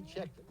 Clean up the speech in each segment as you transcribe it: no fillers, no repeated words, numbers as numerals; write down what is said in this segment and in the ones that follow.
checked it.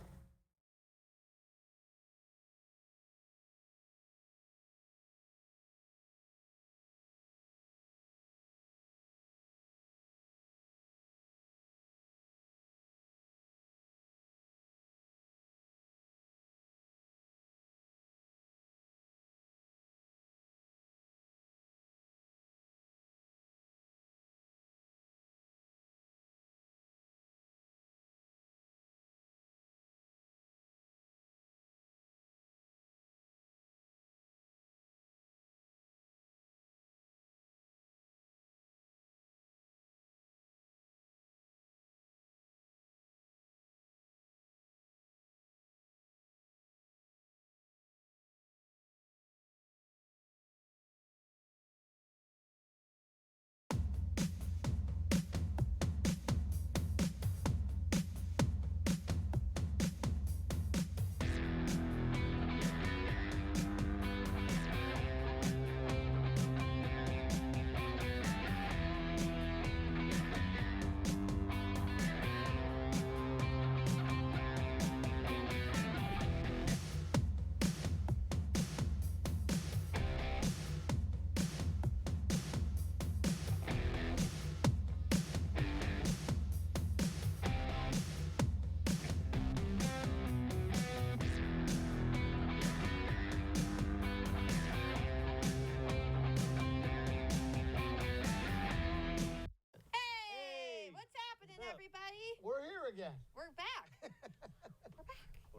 Again. We're back.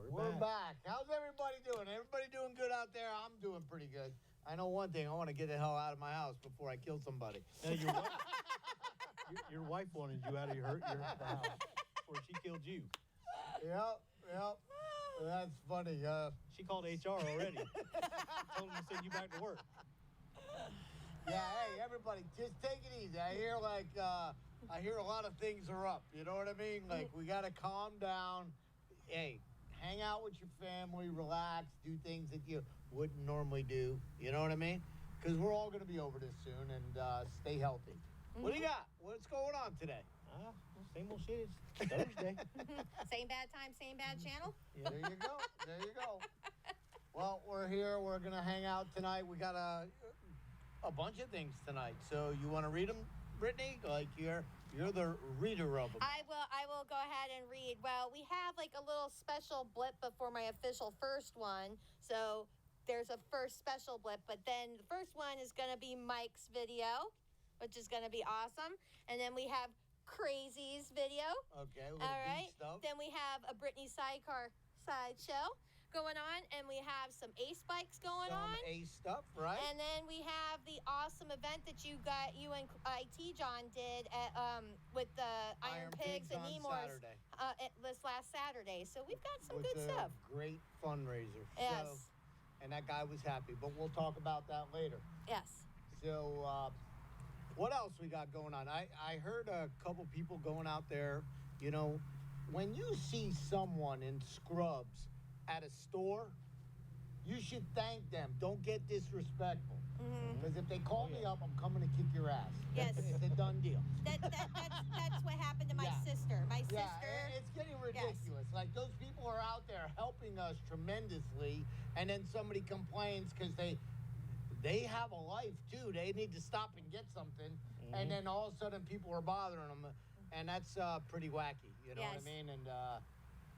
We're back. How's everybody doing? Everybody doing good out there? I'm doing pretty good. I know one thing. I want to get the hell out of my house before I kill somebody. Now, your wife wanted you out of your house before she killed you. Yep. That's funny. She called HR already. Told them to send you back to work. Yeah, hey, everybody, just take it easy. I hear a lot of things are up. You know what I mean? Like, we got to calm down. Hey, hang out with your family, relax, do things that you wouldn't normally do. You know what I mean? Because we're all going to be over this soon, and stay healthy. Mm-hmm. What do you got? What's going on today? Same old shit. It's Thursday. Same bad time, same bad channel? Yeah. There you go. Well, we're here. We're going to hang out tonight. We got a bunch of things tonight. So you want to read them, Brittany? Like you're the reader of them. I will go ahead and read. Well, we have like a little special blip before my official first one. So there's a first special blip, but then the first one is going to be Mike's video, which is going to be awesome. And then we have Crazy's video. Okay, a little all right. stuff. Then we have a Brittany sidecar sideshow going on, and we have some Ace bikes going on. Some Ace stuff, right? And then we have the awesome event that you and IT John did at with the Iron Pigs and Nemours this last Saturday. So we've got some good stuff. Great fundraiser. Yes. So, and that guy was happy, but we'll talk about that later. Yes. So, what else we got going on? I heard a couple people going out there. You know, when you see someone in scrubs at a store, you should thank them. Don't get disrespectful. Because if they call me up, I'm coming to kick your ass. Yes. It's a done deal. That's what happened to my sister. My sister. Yeah, it's getting ridiculous. Yes. Like, those people are out there helping us tremendously, and then somebody complains because they have a life, too. They need to stop and get something, and then all of a sudden people are bothering them, and that's pretty wacky. You know what I mean? And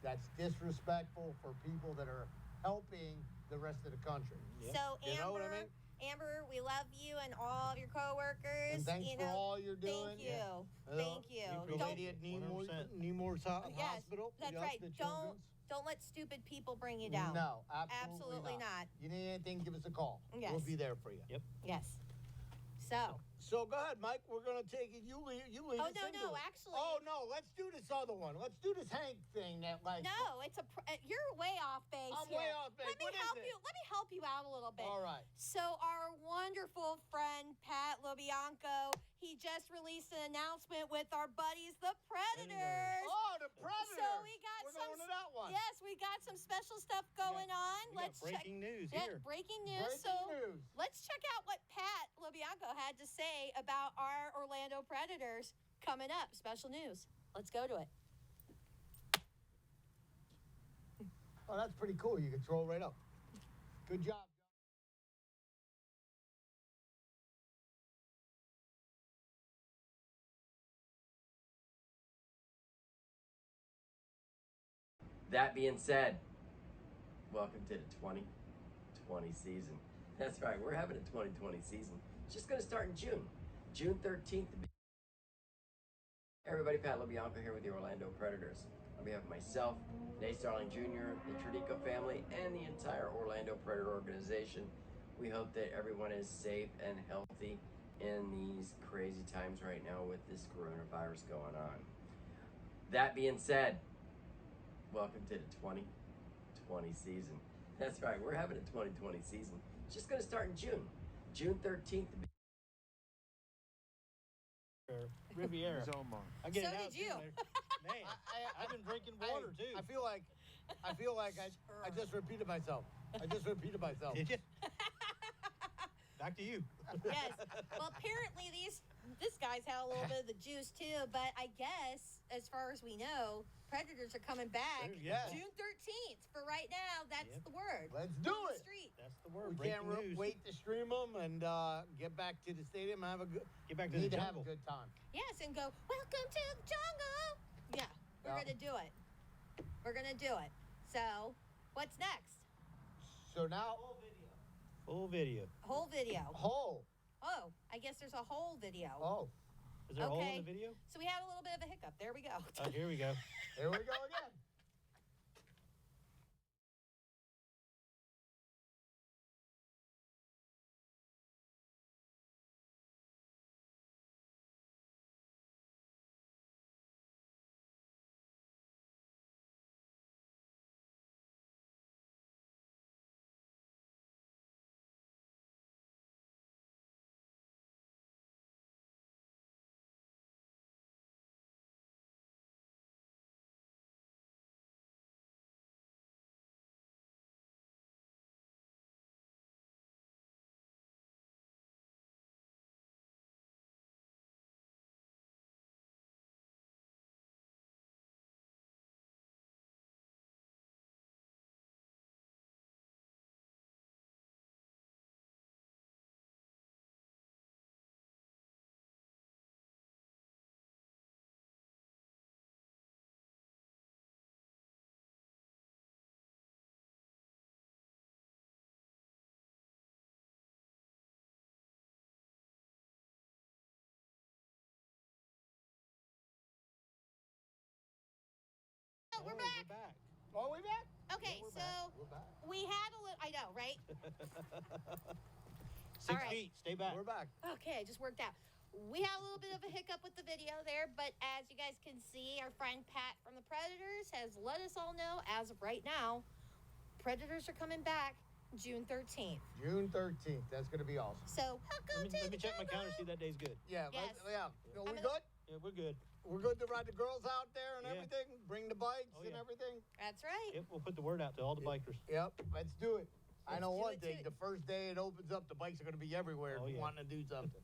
that's disrespectful for people that are helping the rest of the country. Yeah. So, Amber, you know what I mean? Amber, we love you and all of your coworkers. And thanks for all you're doing. Thank you. Thank you. The lady at Nemours Hospital. That's right. Don't let stupid people bring you down. No, absolutely not. You need anything, give us a call. Yes. We'll be there for you. Yep. Yes. So go ahead, Mike. We're going to take it. You lead us into it. Actually. Oh, no, let's do this other one. Let's do this Hank thing that, like. No, it's you're way off base. I'm way off base. Let me help you out a little bit. All right. So our wonderful friend, Pat LoBianco, he just released an announcement with our buddies, the Predators. Oh, the Predators. So we got We're going to that one. Yes, we got some special stuff going on. Let's breaking news here. Breaking news. Let's check out what Pat LoBianco had to say about our Orlando Predators coming up. Special news. Let's go to it. Oh, that's pretty cool. You can throw it right up. Good job. That being said, welcome to the 2020 season. That's right, we're having a 2020 season. It's just going to start in June. June 13th. Everybody, Pat LaBianco here with the Orlando Predators. On behalf of myself, Nate Starling Jr., the Tradico family, and the entire Orlando Predator organization, we hope that everyone is safe and healthy in these crazy times right now with this coronavirus going on. That being said, welcome to the 2020 season. That's right, we're having a 2020 season. It's just going to start in June. June 13th. Riviera. I get So it out did you. too, man, I've been drinking water too. I feel like I just repeated myself. Did you? Back to you. Yes. Well, apparently this guy's had a little bit of the juice too, but I guess as far as we know, Predators are coming back Yeah. June 13th. For right now, that's the word. Let's do On the it. street. That's the word. We can't Breaking news. wait to stream them and get back to the stadium and have a good. Get back to need the to have a jungle. good time. Yes, and go, welcome to the jungle. Yeah, we're Yeah. going to do it. We're going to do it. So, what's next? So now, Full video. Whole video. hole. Oh, I guess there's a whole video. Oh, Is there a hole in Okay. the video? So we had a little bit of a hiccup. There we go. Oh, here we go. here we go again. Oh, we're back. Oh, we back? Okay, We're so back. We're back. we had a little, I know, right? 6 All right. feet. Stay back. We're back. Okay, it just worked out. We had a little bit of a hiccup with the video there, but as you guys can see, our friend Pat from the Predators has let us all know, as of right now, Predators are coming back June 13th. June 13th. That's going to be awesome. So, welcome to Let me the check my jungle. calendar, see that day's good. Yeah. Yes. Yeah. Are we I'm good? Yeah, we're good. We're good to ride the girls out there and Yeah. everything? Bring the bikes Oh, and yeah. everything? That's right. Yep, we'll put the word out to all the bikers. Yep. Let's do it. I Let's know do one it, thing. too. The first day it opens up, the bikes are going to be everywhere Oh, yeah. wanting to do something.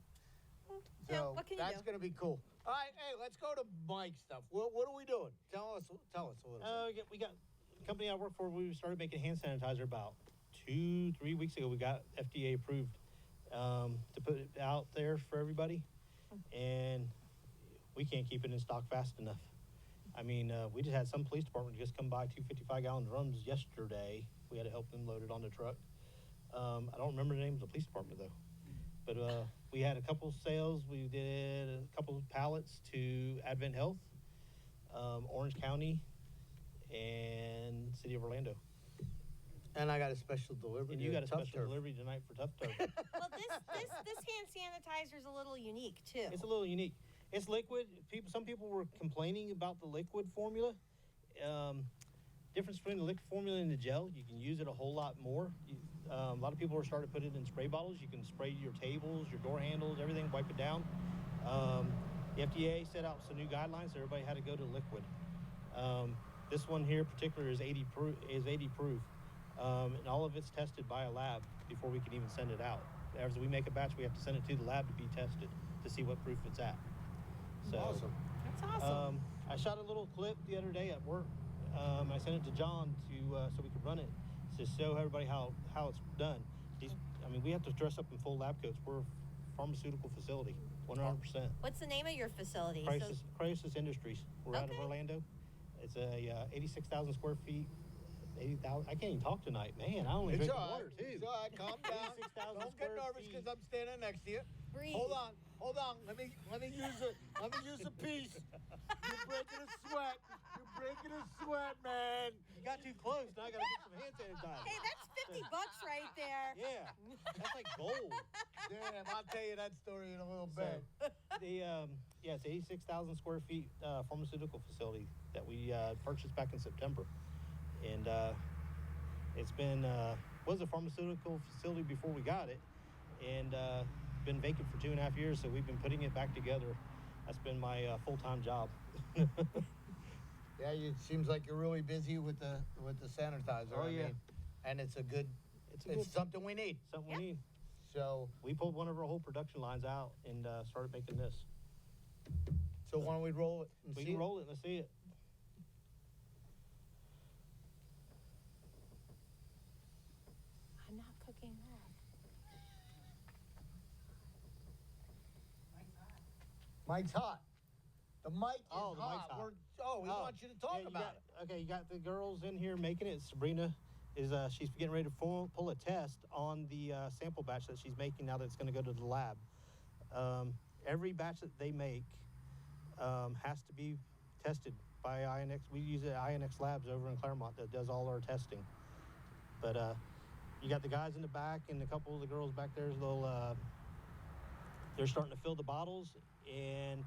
Yeah, So what can you that's do? going to be cool. All right, hey, let's go to Mike stuff. What are we doing? Tell us a little bit. We got the company I work for. We started making hand sanitizer about 2-3 weeks ago. We got FDA approved to put it out there for everybody, and we can't keep it in stock fast enough. I mean, we just had some police department just come by 255-gallon drums yesterday. We had to help them load it on the truck. I don't remember the name of the police department though, but we had a couple sales. We did a couple of pallets to Advent Health, Orange County, and City of Orlando. And I got a special delivery. And you got a Tuff special Turf. delivery tonight for Tuff Turf. Well, this hand sanitizer is a little unique too. It's a little unique. It's liquid. Some people were complaining about the liquid formula. Difference between the liquid formula and the gel, you can use it a whole lot more. A lot of people are starting to put it in spray bottles. You can spray your tables, your door handles, everything, wipe it down. The FDA set out some new guidelines, so everybody had to go to liquid. This one here in particular is 80 proof. And all of it's tested by a lab before we can even send it out. As we make a batch, we have to send it to the lab to be tested to see what proof it's at. So, Awesome. That's awesome. I shot a little clip the other day at work. I sent it to John to so we could run it to show everybody how it's done. We have to dress up in full lab coats. We're a pharmaceutical facility, 100%. What's the name of your facility? Crisis Industries. We're out of Okay. Orlando. It's a 86,000 square feet. 80,000. I can't even talk tonight, man. I only It's drink all water right. too. It's all right. Calm down. 86,000 Don't get square nervous feet. because I'm standing next to you. Breathe. Hold on. Let me use a piece. You're breaking a sweat. You're breaking a sweat, man. You got too close. Now I gotta get some hand sanitizer. Hey, that's $50 right there. Yeah, that's like gold. Damn, I'll tell you that story in a little So, bit. it's 86,000 square feet pharmaceutical facility that we purchased back in September, and it's been was a pharmaceutical facility before we got it, and been vacant for 2.5 years. So we've been putting it back together. That's been my full-time job. Yeah, it seems like you're really busy with the sanitizer. Oh, I yeah. mean, and it's something we need. Something Yeah. we need. So We pulled one of our whole production lines out and started making this. why don't we roll it and We see can it? roll it. Let's see it. I'm not cooking that. Mike's hot. The mic is Oh, the hot. mic's hot. We want you to talk Yeah, about it. Okay, you got the girls in here making it. Sabrina is she's getting ready to pull a test on the sample batch that she's making now that it's going to go to the lab. Every batch that they make has to be tested by INX. We use INX Labs over in Claremont that does all our testing. But you got the guys in the back and a couple of the girls back there. They're starting to fill the bottles, and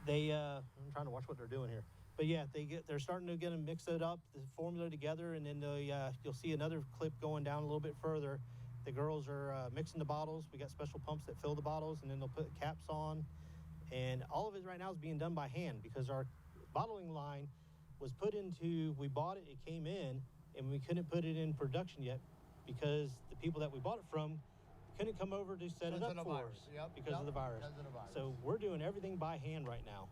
I'm trying to watch what they're doing here. But yeah, they're starting to get them mix it up, the formula together, and then you'll see another clip going down a little bit further. The girls are mixing the bottles. We got special pumps that fill the bottles, and then they'll put caps on. And all of it right now is being done by hand because our bottling line was we bought it, it came in, and we couldn't put it in production yet because the people that we bought it from couldn't come over to set it up for us because of the virus. Because of the virus. So we're doing everything by hand right now.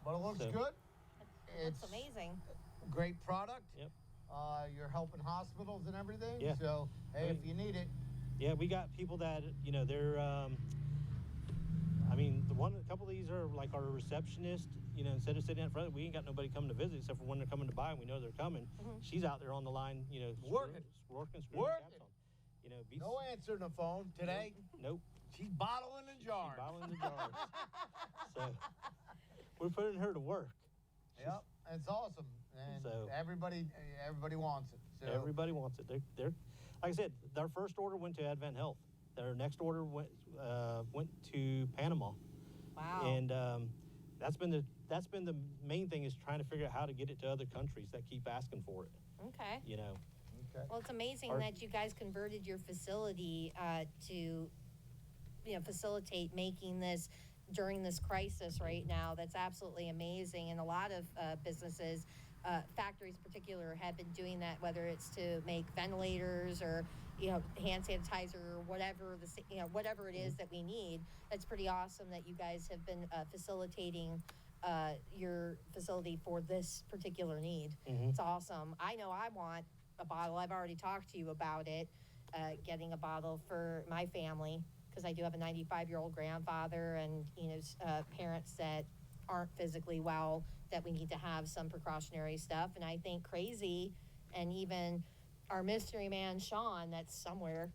But it looks So- good. That's amazing. Great product. Yep. You're helping hospitals and everything. Yeah. So, hey, if you need it. Yeah, we got people that, they're, a couple of these are like our receptionist, instead of sitting out front, we ain't got nobody coming to visit except for when they're coming to buy and we know they're coming. Mhm. She's out there on the line, Working. screwing the Working. caps on. Beats, No answering the phone today. Nope. She's bottling the jars. She's bottling the jars. So we're putting her to work. Yep, it's awesome, and So- everybody wants it. So Everybody wants it. They're like I said, their first order went to Advent Health. Their next order went to Panama. Wow. And that's been the main thing is trying to figure out how to get it to other countries that keep asking for it. Okay. Okay. Well, it's amazing Our- that you guys converted your facility to, facilitate making this during this crisis right now. That's absolutely amazing. And a lot of businesses, factories in particular, have been doing that, whether it's to make ventilators or, hand sanitizer or whatever whatever it is that we need. That's pretty awesome that you guys have been facilitating your facility for this particular need. Mhm. It's awesome. I know I want a bottle. I've already talked to you about it, getting a bottle for my family, because I do have a 95-year-old grandfather and, parents that aren't physically well, that we need to have some precautionary stuff. And I think Crazy and even our mystery man, Shawn, that's somewhere.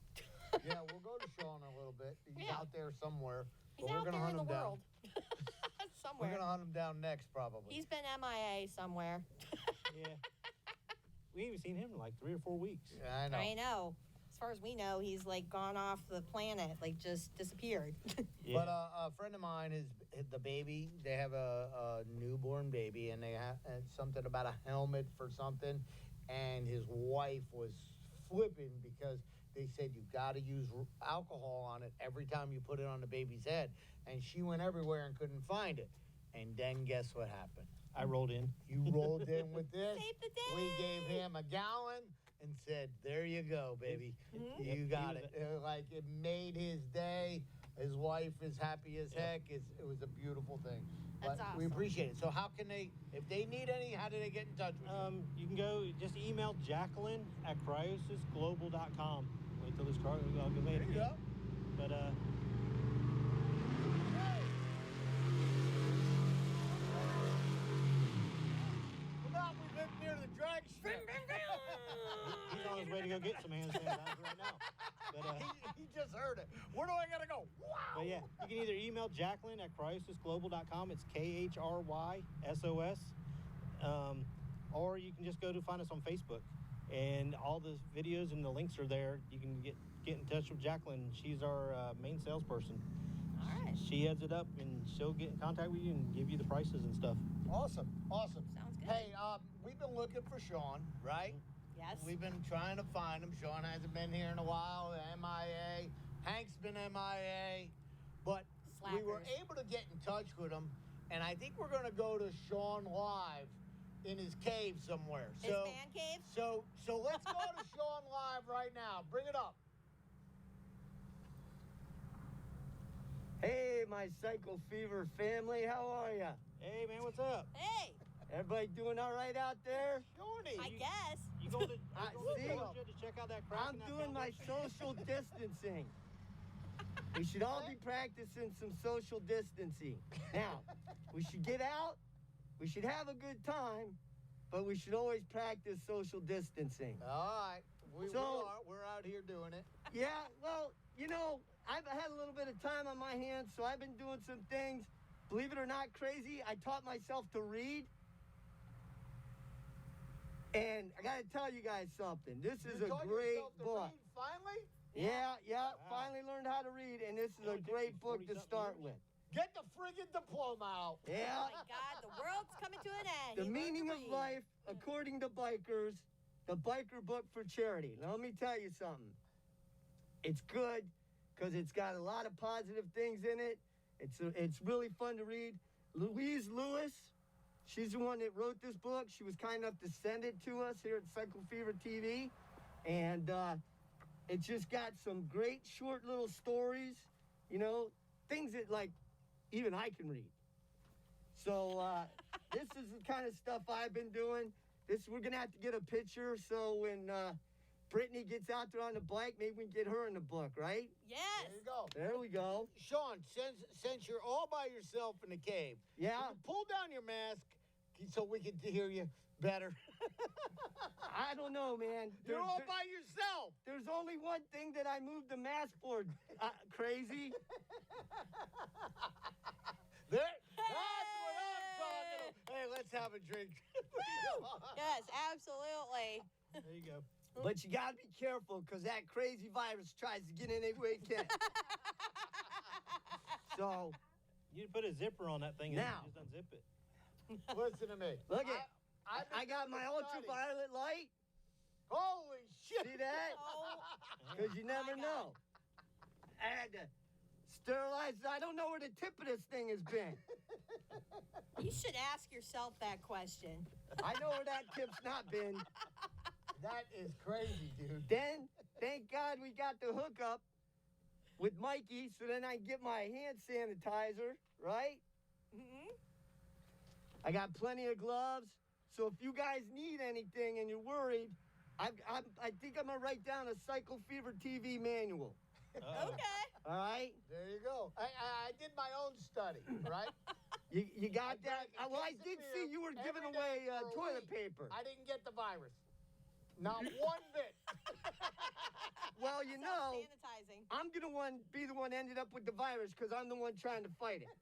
Yeah, we'll go to Shawn in a little bit. He's Yeah. out there somewhere. He's but we're out gonna there hunt in the him down. world. We're Somewhere. gonna hunt him down next, probably. He's been MIA somewhere. Yeah. We haven't seen him in like 3 or 4 weeks. Yeah, I know. I know. As far as we know, he's like gone off the planet, like just disappeared. Yeah. But a friend of mine is the baby. They have a newborn baby, and they have something about a helmet for something. And his wife was flipping because they said you got to use alcohol on it every time you put it on the baby's head. And she went everywhere and couldn't find it. And then guess what happened? I rolled in. You rolled in with this. Save the day. We gave him a gallon and said, "There you go, baby. Mhm. You Yep, got he it." was Like it made his day. His wife is happy as Yeah. heck. It was a beautiful thing. That's But awesome. we appreciate it. So how can they, if they need any, how do they get in touch with you? You can go, just email Jacqueline at cryosisglobal.com. Wait till this car, I'll go There you go. But, Come on, we live near the drag strip. he's on his way to go get some hand sanitizer right now. But, he just heard it. Where do I gotta go? Wow. but yeah, you can either email Jacqueline at cryosisglobal.com. It's KHRYSOS. Or you can just go to find us on Facebook. And all the videos and the links are there. You can get in touch with Jacqueline. She's our main salesperson. All right. She heads it up, and she'll get in contact with you and give you the prices and stuff. Awesome. Sounds good. Hey, we've been looking for Shawn, right? Yes. We've been trying to find him. Shawn hasn't been here in a while. MIA. Hank's been MIA. But we were Slackers. able to get in touch with him, and I think we're going to go to Shawn live in his cave somewhere. His man cave? So let's go to Shawn live right now. Bring it up. Hey, my Cycle Fever family, how are ya? Hey, man, what's up? Hey, Everybody doing all right out there? Shawnee. I guess. You going to, see? Georgia to check out that crack I'm in that doing my building? social distancing. We should all be practicing some social distancing. Now, we should get out, we should have a good time, but we should always practice social distancing. All right. So- We're out here doing it. Yeah, well, you know, I've had a little bit of time on my hands, so I've been doing some things. Believe it or not, crazy, I taught myself to read. And I got to tell you guys something. This is You a taught great yourself to book. read finally? Yeah, Wow. finally learned how to read, and this is It a only took great you book to 40-something start years? with. Get the friggin' diploma out. Oh Yeah. my God, the world's coming to an end. The He learned to meaning of read. life, according to bikers, the biker book for charity. Now, let me tell you something. It's good because it's got a lot of positive things in it. It's really fun to read. Louise Lewis, she's the one that wrote this book. She was kind enough to send it to us here at Cycle Fever TV. And it just got some great short little stories, you know, things that, like, even I can read. So this is the kind of stuff I've been doing. We're going to have to get a picture so when Brittani gets out there on the bike, maybe we can get her in the book, right? Yes. There you go. There we go. Shawn, since you're all by yourself in the cave, Yeah. will you pull down your mask so we can hear you better. I don't know, man. You're all by yourself. There's only one thing that I moved the mask for, crazy. That's what I'm talking about. Hey, let's have a drink. Yes, absolutely. There you go. But you gotta be careful, because that crazy virus tries to get in any way it can. So, You put a zipper on that thing and Now. you just unzip it. Listen to me. look at, I've been I got doing my the study. ultraviolet light. Holy shit. See that? Oh, Because you never my God. know. I had to sterilize. I don't know where the tip of this thing has been. you should ask yourself that question. I know where that tip's not been. That is crazy, dude. Then, thank God we got the hookup with Mikey, so then I can get my hand sanitizer, right? Mm-hmm. I got plenty of gloves. So if you guys need anything and you're worried, I think I'm gonna write down a Cycle Fever TV manual. Uh-oh. Okay. All right, There you go. I did my own study, right? you got that? drank a Well, I case of did beer see you were giving every away day for a toilet week. paper. I didn't get the virus. Not one bit. Well, you know, Self-sanitizing. I'm gonna be the one ended up with the virus because I'm the one trying to fight it.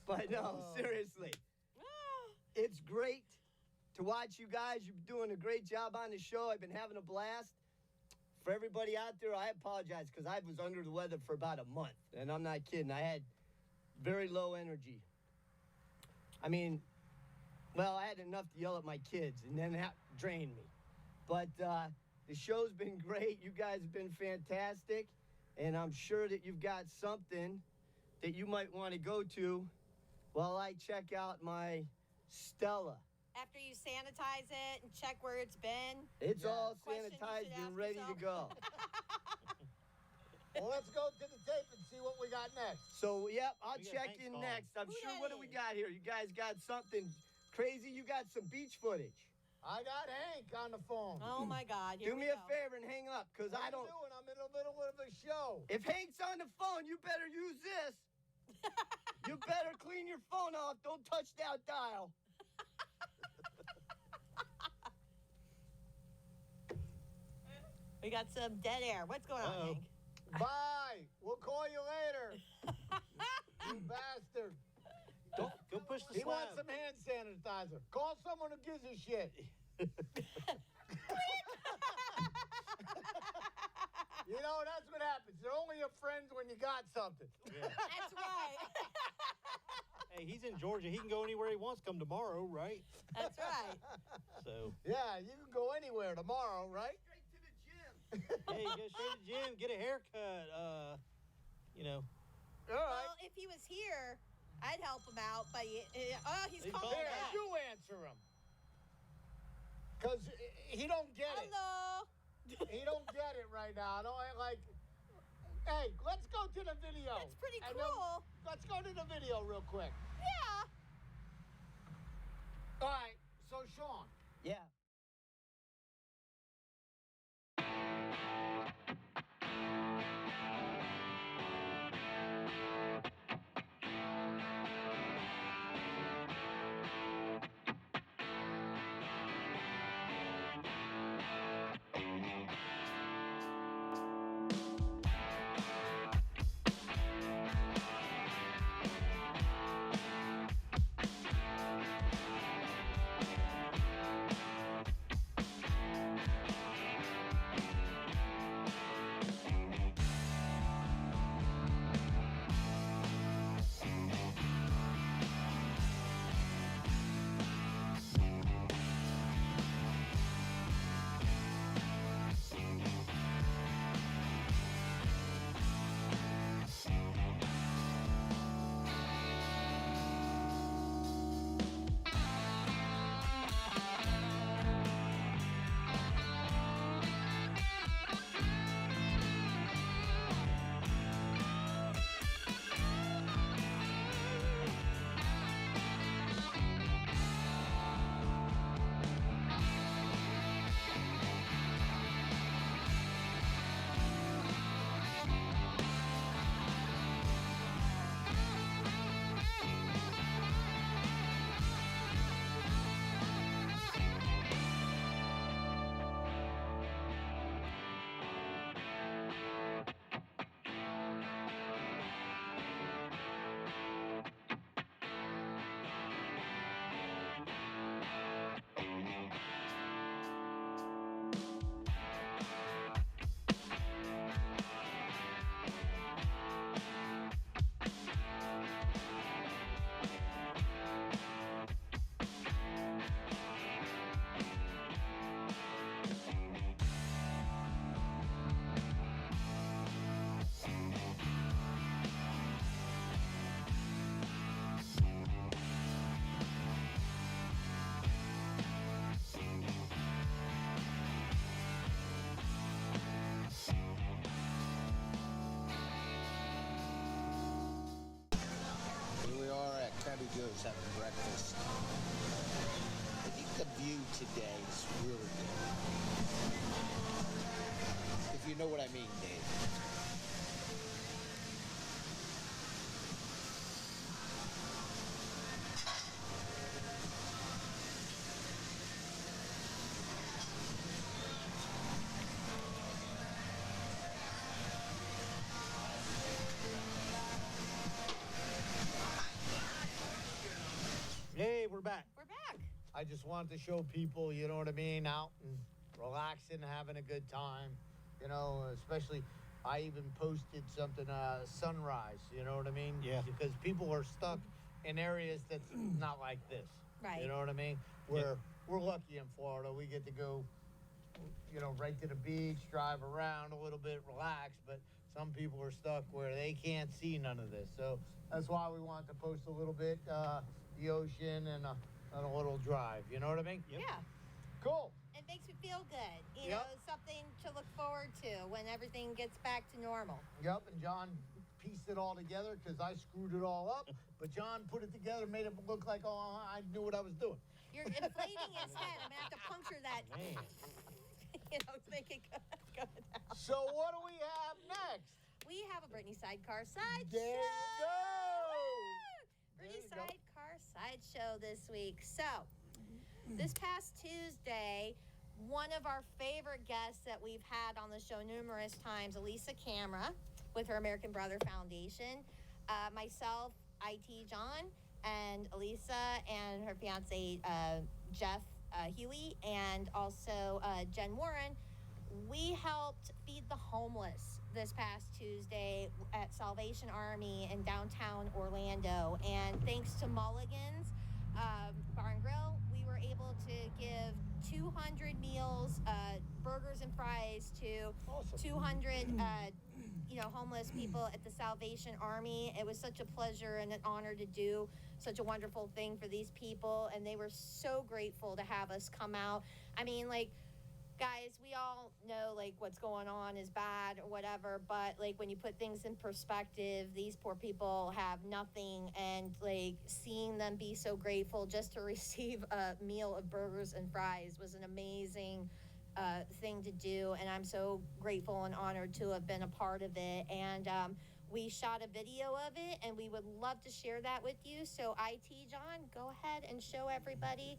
But no, Oh. seriously, it's great to watch you guys. You're doing a great job on the show. I've been having a blast. For everybody out there, I apologize because I was under the weather for about a month, and I'm not kidding. I had very low energy. I mean, well, I had enough to yell at my kids, and then that drained me. But the show's been great. You guys have been fantastic, and I'm sure that you've got something that you might want to go to while I check out my Stella. After you sanitize it and check where it's been. It's Yeah. all Question you should sanitized and ask ready to yourself. go. Well, let's go to the tape and see what we got next. So, yep, I'll We got check Hank's in call. next. I'm Who sure. that What do we is? got here? You guys got something crazy? You got some beach footage. I got Hank on the phone. Oh my God! Here Do we me go. a favor and hang up, because What I you don't. doing? I'm in the middle of a show. If Hank's on the phone, you better use this. You better clean your phone off. Don't touch that dial. We got some dead air. What's going on, Uh-oh. Hank? Bye. We'll call you later. You bastard. Go push the He wants slab. some hand sanitizer. Call someone who gives a shit. You know, that's what happens. They're only your friends when you got something. Yeah. That's right. Hey, he's in Georgia. He can go anywhere he wants come tomorrow, right? That's right. So, Yeah, you can go anywhere tomorrow, right? Straight to the gym. hey, go straight to the gym, get a haircut. You know, All right. Well, if he was here, I'd help him out. But he's He calling called Here, back. you answer him. Because he don't get it. Hello. He don't get it right now. I don't like. Hey, let's go to the video. That's pretty And then cool. let's go to the video real quick. Yeah. All right. So, Shawn. Yeah. Here we are at Krabby Joe's having breakfast. I think the view today is really good. If you know what I mean, Dave. hey, we're back. We're back. I just wanted to show people, you know what I mean, out and relaxing, having a good time. You know, especially I even posted something, sunrise, you know what I mean? Yeah. Because people are stuck in areas that's not like this. Right. You know what I mean? We're lucky in Florida. We get to go, you know, right to the beach, drive around a little bit, relax. But some people are stuck where they can't see none of this. So that's why we wanted to post a little bit, the ocean and a little drive. You know what I mean? Yep. Yeah. Cool. It makes me feel good. You Yep. know, something to look forward to when everything gets back to normal. Yep, and John pieced it all together because I screwed it all up. But John put it together, made it look like, oh, I knew what I was doing. You're inflating his head. I'm gonna have to puncture that. Man. Make it go down. So what do we have next? We have a Brittany Sidecar Sideshow. There you go. Brittany There you go. Sidecar Sideshow this week. So, this past Tuesday, one of our favorite guests that we've had on the show numerous times, Elisa Camera, with her American Brother Foundation, myself, IT John, and Elisa and her fiance Jeff Huey, and also Jen Warren, we helped feed the homeless this past Tuesday at Salvation Army in downtown Orlando. And thanks to Mulligan's Bar and Grill, we were able to give 200 meals, burgers and fries to Awesome. 200 homeless people at the Salvation Army. It was such a pleasure and an honor to do such a wonderful thing for these people, and they were so grateful to have us come out. I mean, like, guys, we all know, like, what's going on is bad or whatever, but, like, when you put things in perspective, these poor people have nothing, and, like, seeing them be so grateful just to receive a meal of burgers and fries was an amazing thing to do, and I'm so grateful and honored to have been a part of it. And we shot a video of it, and we would love to share that with you. So IT John, go ahead and show everybody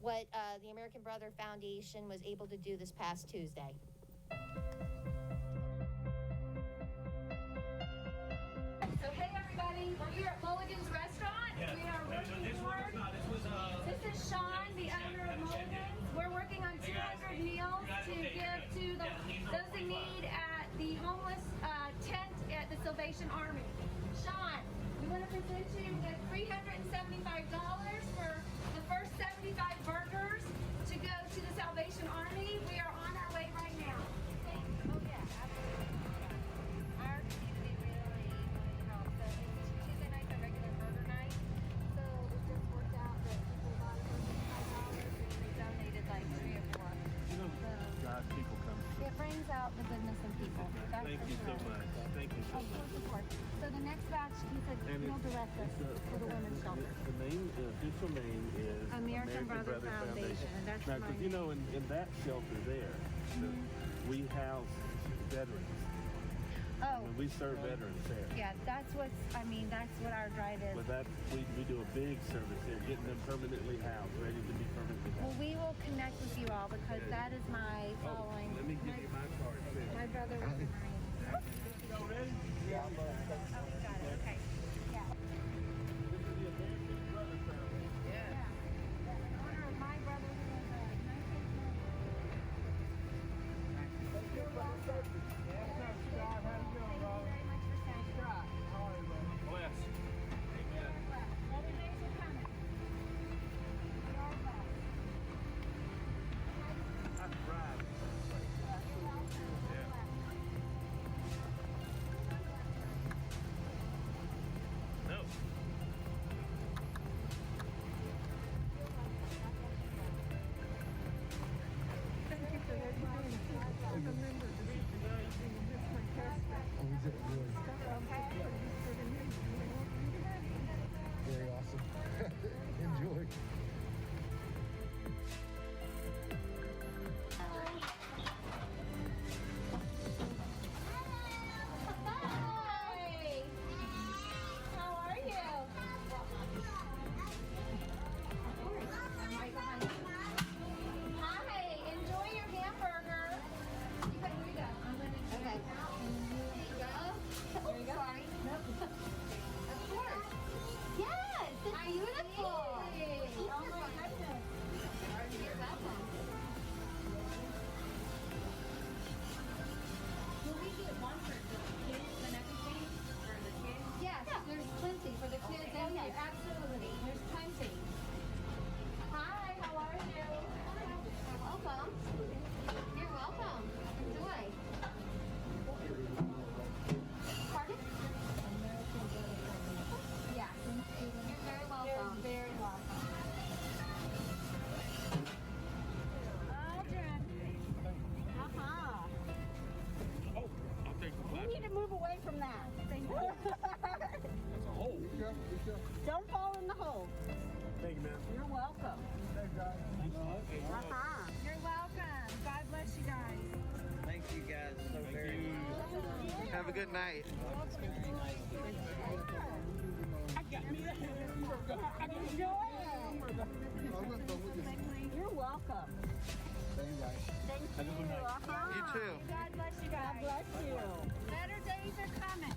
what the American Brother Foundation was able to do this past Tuesday. So hey everybody, we're here at Mulligan's Restaurant. Yeah. We are working toward, this is Shawn, the owner of Mulligan's. We're working on 200 meals to give to those in need at the homeless tent at the Salvation Army. Shawn, we want to present you with $375 for the first 75 burgers to go to the Salvation Army. We are on our way right now. Thank you. Oh yeah, absolutely. Our community really helps. So Tuesday night's a regular burger night. So it just worked out that people bought a burger for $5 and we donated like 3 or 4. God, people come. It brings out the goodness in people. That's Thank for you so sure. much. Thank you so Of much. course. So the next batch, he said, he'll direct us to the women's shelter. The official name is American Brother Foundation, and that's now, my because you know, in that shelter there, we house veterans. Oh, And we serve veterans there. yeah, that's what our drive is. But we do a big service there, getting them permanently housed, ready to be permanently Well, housed. we will connect with you all because that is my following. Let me give you my card too. My brother was a Marine. Y'all ready? Oh, we got it. Okay. Yeah. This is the American Brother Foundation. Yeah. In honor of my brother who was a 19th. You're welcome. Thank you very much for saying that. Bless. Amen. Better days are coming. We are blessed. I'm driving. You're welcome. Yeah. careful, be careful. Don't fall in the hole. Thank you, ma'am. You're welcome. Thanks, guys. You're welcome. God bless you guys. Thank you guys so very much. Have a good night. You're welcome. Thank you, guys. Thank you. You too. God bless you guys. God bless you. Better days are coming.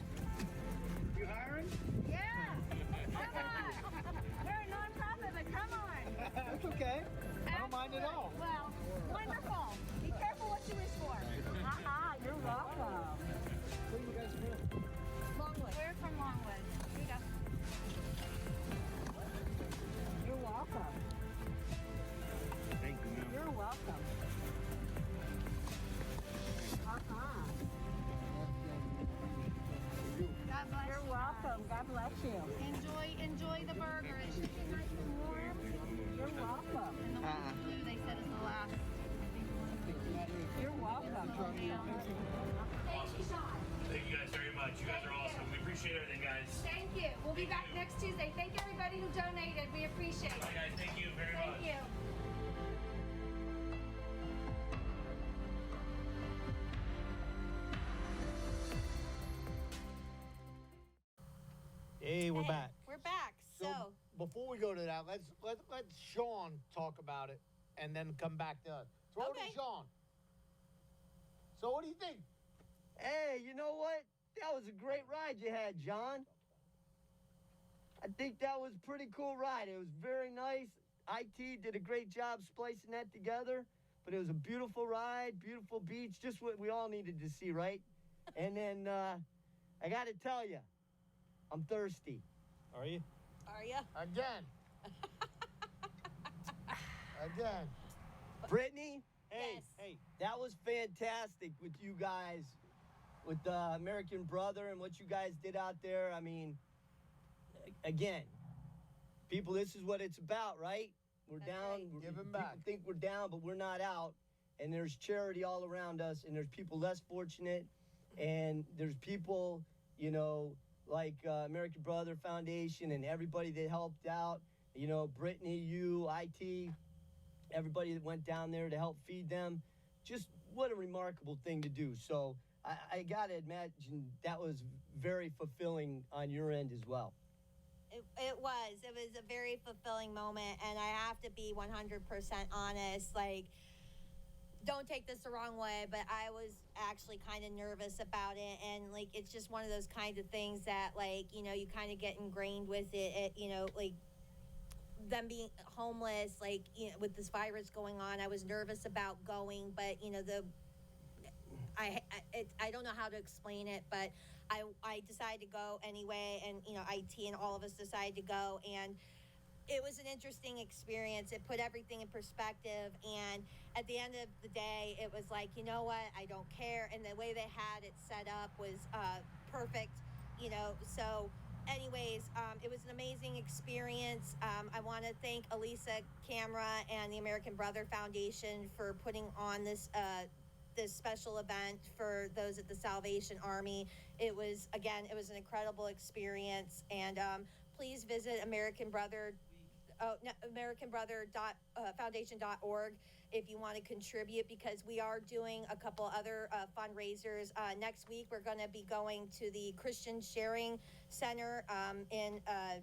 You hiring? Yeah. Come on. We're a non-profit, but come on. That's okay. I don't mind at all. Well, wonderful. Be careful what you wish for. You're welcome. Where are you guys from? Longwood. We're from Longwood. Here you go. You're welcome. Thank you, ma'am. You're welcome. God bless You're you welcome. God bless you. Enjoy the burger. It should be nice and warm. You're welcome. And the one with blue, they said is the last. You're welcome. Thank you, Shawn. Thank you guys very much. You guys are awesome. We appreciate everything, guys. Thank you. We'll be back next Tuesday. Thank everybody who donated. We appreciate it. Bye, guys. Thank you very much. Thank you. Hey, we're back. We're back. So, Before we go to that, let Shawn talk about it and then come back to us. Throw Okay. to Shawn. So what do you think? Hey, you know what? That was a great ride you had, John. I think that was a pretty cool ride. It was very nice. IT did a great job splicing that together, but it was a beautiful ride, beautiful beach, just what we all needed to see, right? And then I got to tell you, I'm thirsty. Are you? are ya? Again. Again. Brittany, hey, Yes. Hey, that was fantastic with you guys, with the American Brother and what you guys did out there. I mean, again, people, this is what it's about, right? We're That's down. right. Give 'em People back. think we're down, but we're not out. And there's charity all around us, and there's people less fortunate, and there's people, you know, like American Brother Foundation and everybody that helped out. You know, Brittany, you, IT, everybody that went down there to help feed them. Just what a remarkable thing to do. So I got to imagine that was very fulfilling on your end as well. It was a very fulfilling moment, and I have to be 100% honest. Like, don't take this the wrong way, but I was actually kind of nervous about it, and like it's just one of those kinds of things that, like, you know, you kind of get ingrained with it. You know, like them being homeless, like, you know, with this virus going on, I was nervous about going, but you know, I don't know how to explain it, but I decided to go anyway, and you know, IT and all of us decided to go, and it was an interesting experience. It put everything in perspective, and at the end of the day, it was like, you know what, I don't care, and the way they had it set up was perfect, you know. So anyways, it was an amazing experience. I want to thank Elisa Camera and the American Brother Foundation for putting on this special event for those at the Salvation Army. It was an incredible experience, and please visit AmericanBrother.foundation.org if you want to contribute, because we are doing a couple other fundraisers. Next week, we're going to be going to the Christian Sharing Center in, I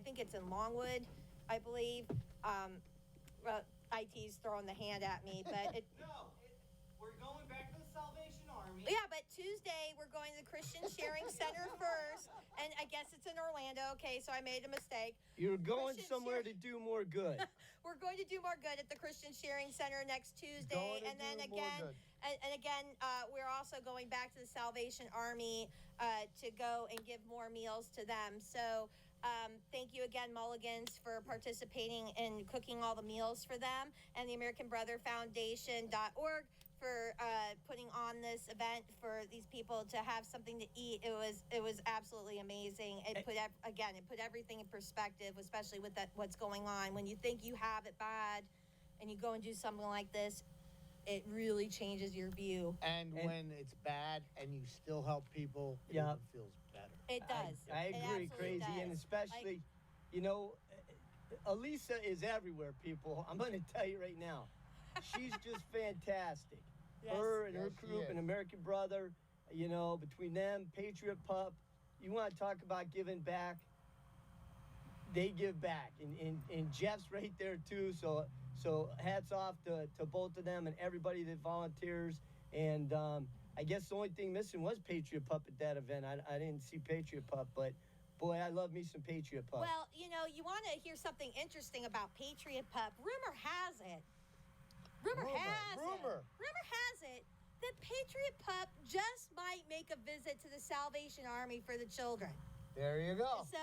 think it's in Longwood, I believe. IT's throwing the hand at me, but We're going back to the Salvation Army. yeah, but Tuesday we're going to the Christian Sharing Center first, and I guess it's in Orlando. Okay, so I made a mistake. You're going Christian somewhere to do more good. We're going to do more good at the Christian Sharing Center next Tuesday, Going to and then do more again, good. and again, we're also going back to the Salvation Army to go and give more meals to them. So. Thank you again, Mulligans, for participating in cooking all the meals for them, and the American Brother Foundation.org for putting on this event for these people to have something to eat. It was absolutely amazing. It put everything in perspective, especially with what's going on. When you think you have it bad, and you go and do something like this, it really changes your view. And when it's bad and you still help people, it even feels better. It does. I It agree, absolutely Crazy, does. and especially, you know, Elisa is everywhere, people. I'm going to tell you right now, she's just fantastic. Yes. Her and her Yes, she group, is. and American Brother, you know, between them, Patriot Pup, you want to talk about giving back? They give back, and Jeff's right there too. So hats off to both of them and everybody that volunteers. And I guess the only thing missing was Patriot Pup at that event. I didn't see Patriot Pup, but boy, I love me some Patriot Pup. Well, you know, you want to hear something interesting about Patriot Pup. Rumor has it that Patriot Pup just might make a visit to the Salvation Army for the children. There you go. So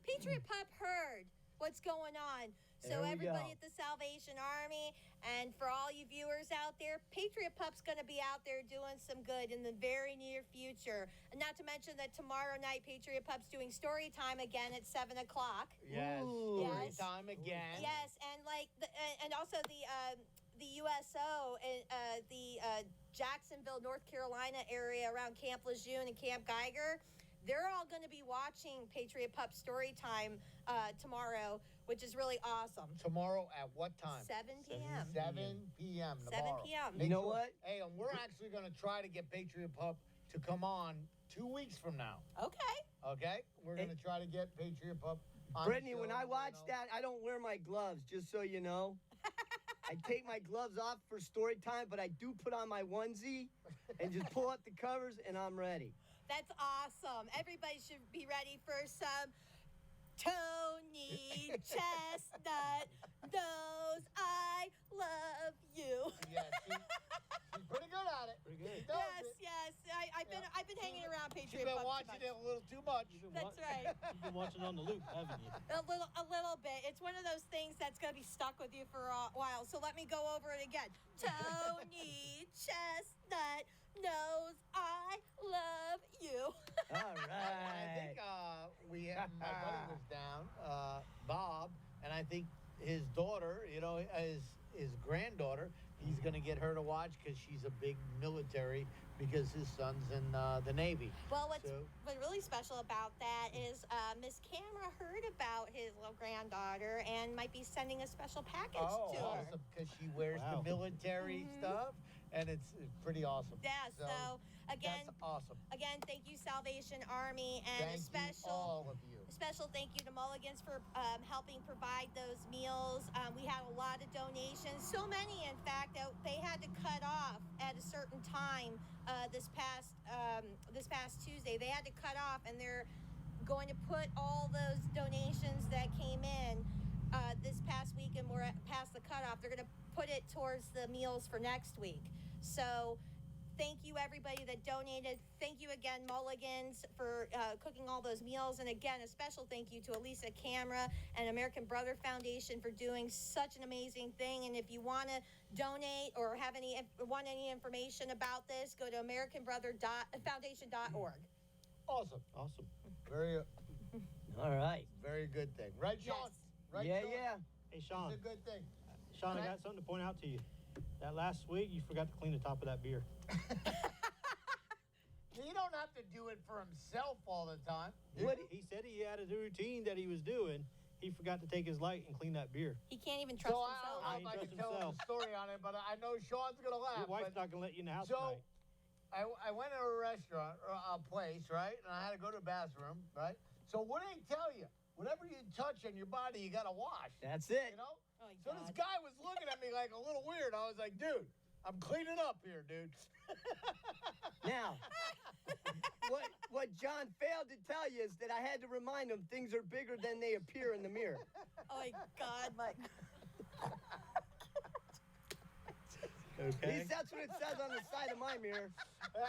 Patriot Pup heard what's going on. So There we everybody go. at the Salvation Army, and for all you viewers out there, Patriot Pup's going to be out there doing some good in the very near future. And not to mention that tomorrow night, Patriot Pup's doing story time again at 7 o'clock. Yes. Ooh. Story Yes. time again. Yes, and and also the USO, the Jacksonville, North Carolina area around Camp Lejeune and Camp Geiger, they're all going to be watching Patriot Pup story time tomorrow, which is really awesome. Tomorrow at what time? 7 p.m. 7 p.m. 7 tomorrow. p.m. Make You know sure- what? Hey, and we're actually going to try to get Patriot Pup to come on 2 weeks from now. Okay. Okay? We're going to try to get Patriot Pup on the Brittany, show, when I watch you know. that, I don't wear my gloves, just so you know. I take my gloves off for story time, but I do put on my onesie and just pull up the covers, and I'm ready. That's awesome. Everybody should be ready for some Tony Chestnut knows I love you. Yeah, she's pretty good at it. Pretty good. She does it. Yes. I've been hanging around She's Patriot been Pup too watching much. it a little too much. That's right. You've been watching on the loop, haven't you? A little bit. It's one of those things that's going to be stuck with you for a while. So let me go over it again. Tony Chestnut knows I love you. All I right. think we had my buddy was down, Bob, and I think his daughter, you know, his granddaughter, he's going to get her to watch because she's a big military because his son's in the Navy. Well, what's So- really special about that is Miss Camera heard about his little granddaughter and might be sending a special package to her. Awesome, because she wears Wow. the military stuff, and it's pretty awesome. Yeah, so again, That's awesome. thank you, Salvation Army, and Thank a special you, all of you. special thank you to Mulligan's for helping provide those meals. We had a lot of donations, so many, in fact, that they had to cut off at a certain time this past Tuesday. They had to cut off, and they're going to put all those donations that came in this past week, and we're past the cutoff. They're going to put it towards the meals for next week. So thank you, everybody that donated. Thank you again, Mulligan's, for cooking all those meals. And again, a special thank you to Elisa Camera and American Brother Foundation for doing such an amazing thing. And if you want to donate or want any information about this, go to AmericanBrotherFoundation.org. Awesome. Awesome. Very, All right. very good thing. Right, Shawn? Yes. Right, Yeah, Shawn? yeah. Hey, It's Shawn. a good thing. Shawn, I got something to point out to you. That last week, you forgot to clean the top of that beer. He don't have to do it for himself all the time. What? He said he had a routine that he was doing. He forgot to take his light and clean that beer. He can't even trust So I himself. don't know if I Trust can tell him himself. the story on it, but I know Sean's gonna laugh. Your wife's but- not going to let you in the house So, tonight. I went to a restaurant, or a place, right? And I had to go to the bathroom, right? So what do they tell you? Whatever you touch on your body, you gotta wash. That's it. You know? Oh, my So God. this guy was looking at me like a little weird. I was like, dude, I'm cleaning up here, dude. Now, what John failed to tell you is that I had to remind him things are bigger than they appear in the mirror. Oh, my God, Mike. At Okay. least that's what it says on the side of my mirror.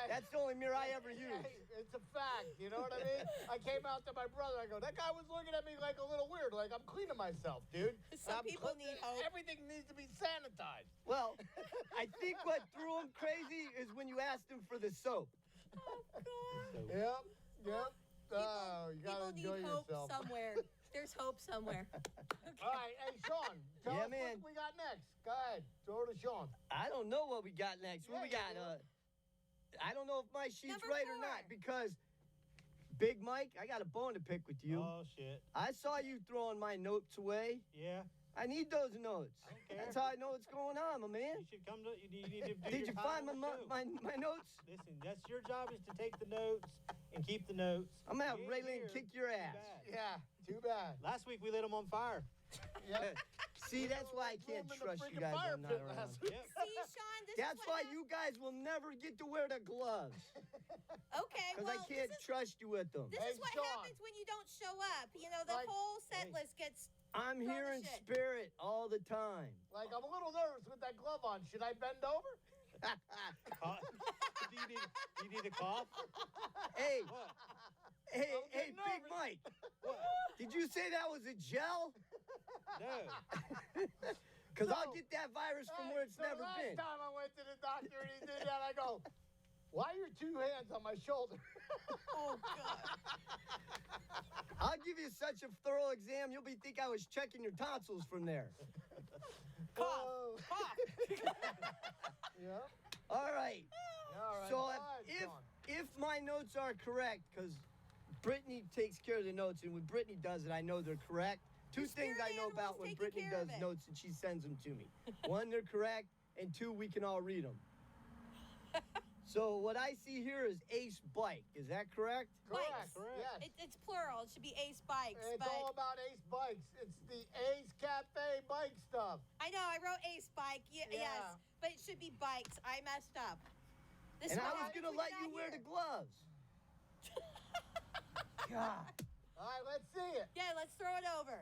That's the only mirror I ever use. Hey, it's a fact, you know what I mean? I came out to my brother, I go, that guy was looking at me like a little weird, like I'm cleaning myself, dude. Some I'm people need hope. Everything needs to be sanitized. Well, I think what threw him crazy is when you asked him for the soap. Oh, God. Yep. Oh, you gotta People enjoy need hope yourself. somewhere. There's hope somewhere. All right, hey, Shawn, tell Yeah, us man. what we got next. Go ahead, throw it to Shawn. I don't know what we got next. What Yeah, we got? you do. I don't know if my sheet's Number right or 4. not because Big Mike, I got a bone to pick with you. Oh, shit. I saw you throwing my notes away. Yeah. I need those notes. I don't care. That's how I know what's going on, my man. You should come to. You need to do Did your you time find on my, the show. my notes? Listen, that's your job is to take the notes and keep the notes. I'm gonna have You ain't Raylan here. kick your Too ass. bad. Yeah, too bad. Last week we lit them on fire. Yep. See, that's why I Threw him can't in the trust you freaking guys fire when I'm not pit around. last week. Yep. See, Shawn, this That's is why what you guys will never get to wear the gloves. Okay, Because well, I can't trust you with them. this Hey, is what Shawn. happens when you don't show up. You know, the Like- whole set list gets. I'm Throw here the in shit. spirit all the time. Like, I'm a little nervous with that glove on. Should I bend over? Cough? do you need a cough? Hey, What? hey, I'm hey, getting Big nervous. Mike. What? Did you say that was a gel? No. Because I'll So- get that virus from Hey, where it's so never last been. time I went to the doctor and he did that, I go, why are your 2 hands on my shoulder? Oh God. I'll give you such a thorough exam, you'll be think I was checking your tonsils from there. Oh. Cough. Yeah. All right. All right. So Go ahead, Shawn. if my notes are correct, because Brittany takes care of the notes, and when Brittany does it, I know they're correct. Two Your things I spirit know about animal's when taking Brittany care does of it. notes and she sends them to me. One, they're correct, and 2, we can all read them. So what I see here is Ace Bike. Is that correct? Correct. Bikes. Yes. It's plural. It should be Ace Bikes. It's but all about Ace Bikes. It's the Ace Cafe bike stuff. I know I wrote Ace Bike. Yes, Yeah. but it should be bikes. I messed up. This And is I what was happens going to when let you're you not wear here. the gloves. God. All right, let's see it. Yeah, let's throw it over.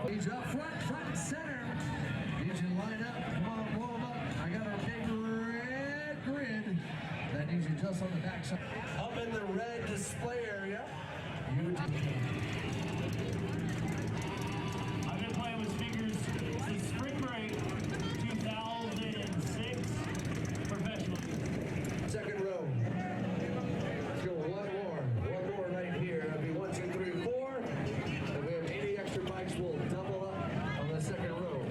He's up front and center. Need you to line up. Come on, blow him up. I got a big red grid that needs you just on the backside. Up in the red display area. I've been playing with figures since spring break 2006 professionally. Second row. Let's go one more right here. That'll be 1, 2, 3, 4. And we have 80 extra bikes. We'll double up on the second row.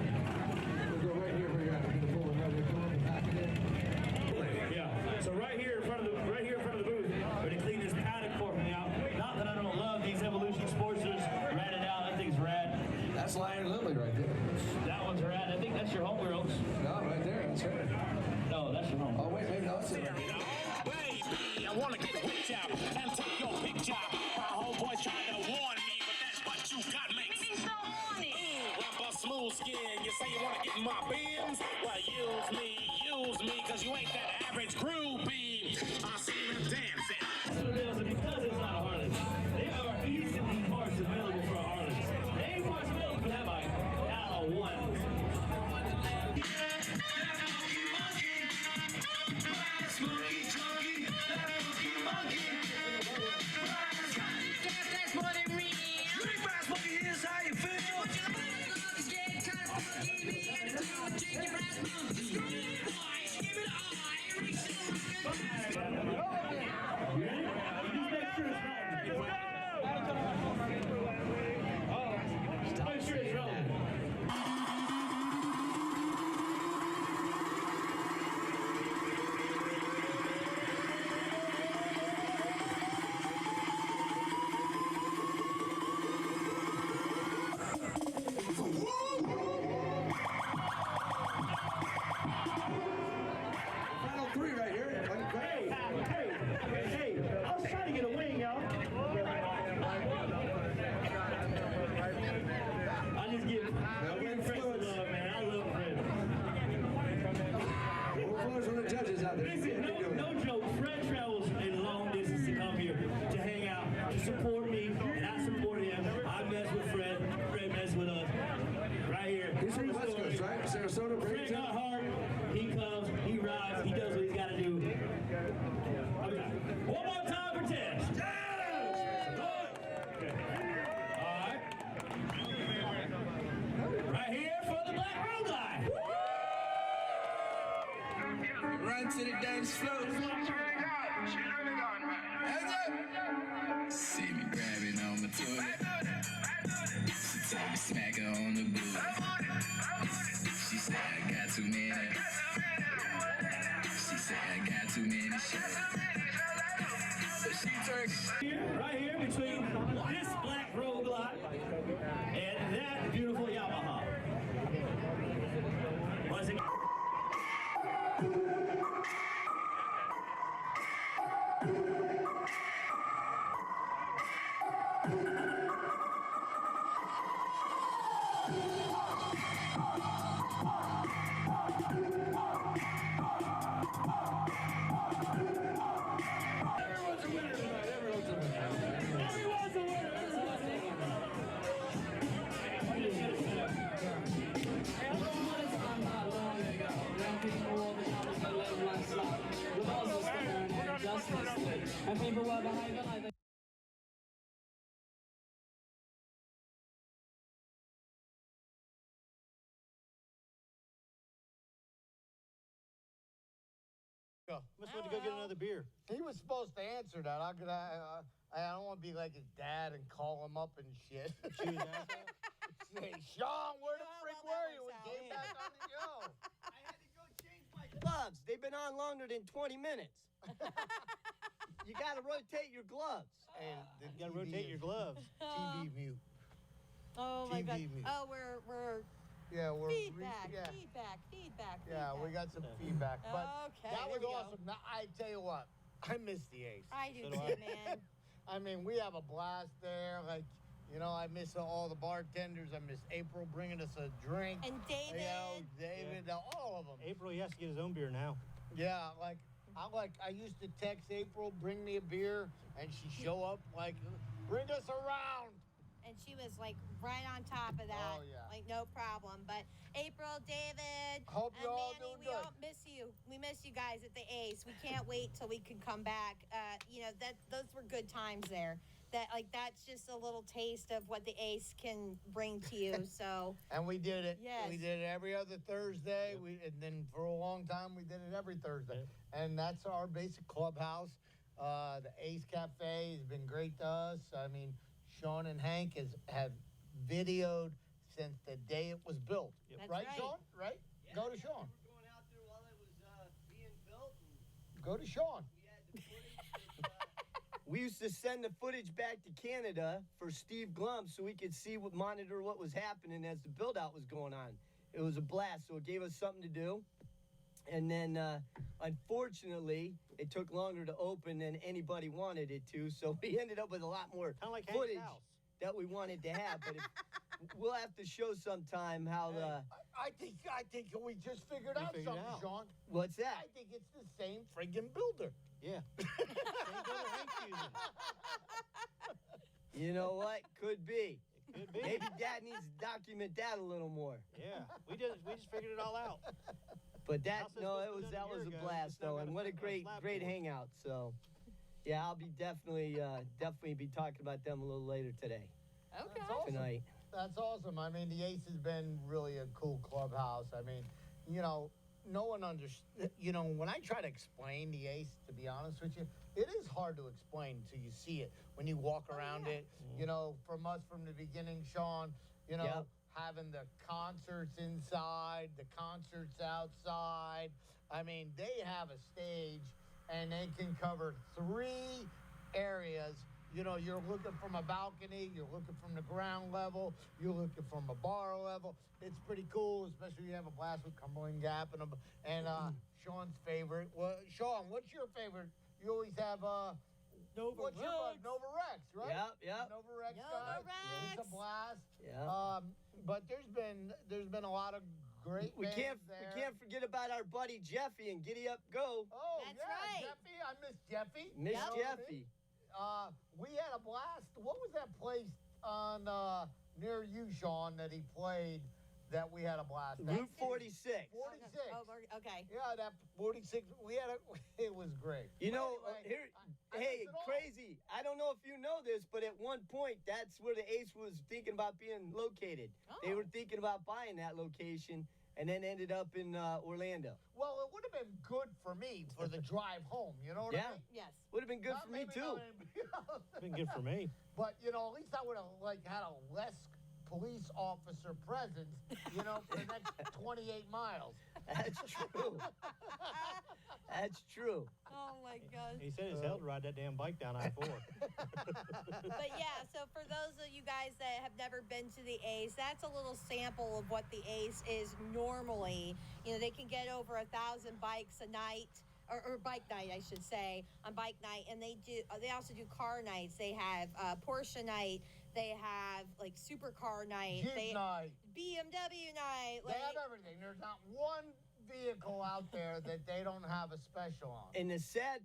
We'll go right here where you're at. We're gonna pull the right door and back it in. Yeah. So right here in front of the booth, we're gonna clean this paddock for me out. Not that I don't love these Evolution Sportsters. Rat it out. That thing's rad. That's Lion Lily right there. That one's rad. I think that's your home, girls. No, right there. That's right. No, that's your home. Oh, wait, maybe that's it. Baby, I wanna get whipped out and take your picture. My homeboys trying to warn me, but that's what you got me. So horny. Rubber smooth skin. You say you wanna get in my bins? Well, use me, cause you ain't that average groupie. I see them dancing. That's what it is, and because it's not a Harley, there are easily parts available for a Harley. There ain't parts available for that bike. Not a one. Make sure it's relevant. Final 3 right here. Hey, I was trying to get a wing, y'all. I just give friends love, man. I love friends. We'll close with the judges out there. Listen, no joke. Fred travels a long distance to come here to hang out, to support me, and I support him. I mess with Fred. Fred mess with us. Right here. He's from the West Coast, right? Sarasota, Fred Bradenton. got hard. He comes. He rides. He does what he's got to do. Okay. 1, to the dance floor. See me grabbing on my toilet. She told me smack her on the booty. She said I got too many. She said I got too many shots. So she twerking. Right here between this black Road Glide and that beautiful Yamaha. Once again. And people were behaving like they Must want to go get another beer. He was supposed to answer that. I don't want to be like his dad and call him up and shit. Say, Shawn, where the frick were you? We came back on the show. I had to go change my gloves. They've been on longer than 20 minutes. You got to rotate your gloves. And You got to rotate your gloves. TV mute. Oh my God. TV mute. Oh, we're Yeah, we're feedback. Yeah, we got some feedback. But Okay, that was there we go. awesome. Now, I tell you what, I miss the Ace. I do So do too, I. man. I mean, we have a blast there. Like, you know, I miss all the bartenders. I miss April bringing us a drink. And David. You know, David, all of them. April, he has to get his own beer now. Yeah, I used to text April, bring me a beer, and she'd show up like, bring us around. And she was like right on top of that. Oh, yeah. Like no problem. But April, David, Hope and you're all Manny, doing we good. all miss you. We miss you guys at the Ace. We can't wait till we can come back. You know, those were good times there. That's just a little taste of what the Ace can bring to you. So And we did it. Yes. We did it every other Thursday. And then for a long time, we did it every Thursday. And that's our basic clubhouse. The Ace Cafe has been great to us. I mean, Shawn and Hank have videoed since the day it was built. That's right, right. Shawn? Right? Yeah, Go to Shawn. We were going out there while it was being built. And Go to Shawn. we had the footage. We used to send the footage back to Canada for Steve Glum so we could see monitor what was happening as the build out was going on. It was a blast, so it gave us something to do. And then, unfortunately, it took longer to open than anybody wanted it to, so we ended up with a lot more Kind of like Hank's footage house. that we wanted to have. But we'll have to show sometime how the I think we just figured out figured something, out. Shawn. what's that? I think it's the same friggin' builder. Yeah. Same builder Hank's using. You know what? Could be. Could be. Maybe Dad needs to document that a little more. Yeah. We just figured it all out. But that House is no, supposed to be that done a was year a ago, blast just now though, got and a what a slab great board. hangout. So, yeah, I'll be definitely be talking about them a little later today. okay. That's awesome. Tonight. That's awesome. I mean, the Ace has been really a cool clubhouse. I mean, you know, no one understands. You know, when I try to explain the Ace, to be honest with you, it is hard to explain until you see it. When you walk around it, you know, from us from the beginning, Shawn, you know, Yep. having the concerts inside, the concerts outside. I mean, they have a stage and they can cover 3 areas. You know, you're looking from a balcony, you're looking from the ground level, you're looking from a bar level. It's pretty cool, especially you have a blast with Cumberland Gap and Shawn's favorite. Well, Shawn, what's your favorite? You always have Nova what's your bug? Nova Rex, right? Yep. Nova Rex, Nova guys. Rex. It's a blast. Yeah. But there's been a lot of great We bands can't forget about our buddy Jeffy and Giddy Up Go. Oh, That's yeah, right. Jeffy. I miss Jeffy. Miss You know what I Jeffy. mean? We had a blast. What was that place on near you, Shawn, that he played that we had a blast at? Route 46. 46. Oh, okay. Yeah, that 46. It was great. You know, Anyway, I hey, miss it all. crazy. I don't know if you know this, but at one point, that's where the Ace was thinking about being located. They Oh. were thinking about buying that location, and then ended up in Orlando. Well, it would have been good for me for the drive home. You know what I mean? Yes. Would have been good for me too. Been good for me. But you know, at least I would have like had a less police officer presence. You know, for the next 28 miles. That's true. That's true. Oh my gosh. He said it's hell to ride that damn bike down I-4. But yeah, so for those of you guys that have never been to the Ace, that's a little sample of what the Ace is normally. You know, they can get over 1,000 bikes a night, or bike night, I should say, on bike night, and they also do car nights. They have Porsche Night. They have like supercar night. Jeep night. BMW night. They have everything. There's not one vehicle out there that they don't have a special on. And the sad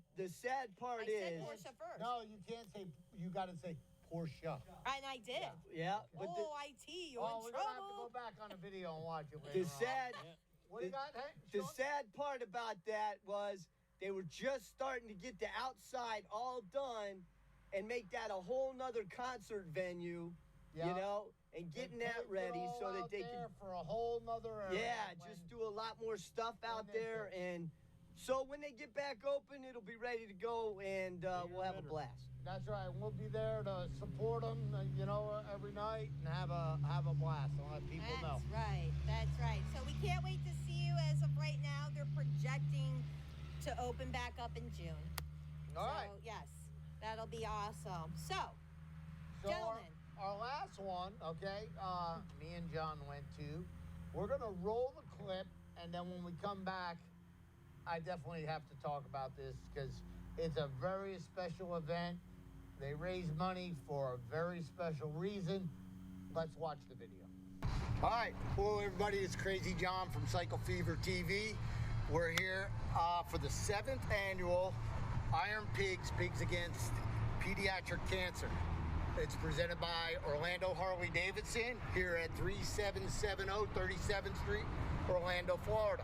part I said is Porsche first. No, you can't say. You got to say Porsche. And I did. yeah, but Oh, IT, you're in we're gonna have to trouble. go back on the video and watch it the later sad on. What do you got? Hey, the Shawn? sad part about that was they were just starting to get the outside all done and make that a whole nother concert venue, Yeah. you know, and getting They that paved it ready all so that out they there can, for a whole nother area. yeah, just do a lot more stuff out they there. And so when they get back open, it'll be ready to go, and we'll have a blast. That's right. We'll be there to support them, you know, every night and have a blast and let people know. That's right. That's right. So we can't wait to see you. As of right now, they're projecting to open back up in June. All right. So, yes, that'll be awesome. So gentlemen. Our last one, okay, me and John went to. We're going to roll the clip, and then when we come back, I definitely have to talk about this because it's a very special event. They raise money for a very special reason. Let's watch the video. All right, hello everybody, it's Crazy John from CycleFeverTV. We're here for the 7th annual Iron Pigs Against Pediatric Cancer. It's presented by Orlando Harley-Davidson here at 3770 37th Street, Orlando, Florida.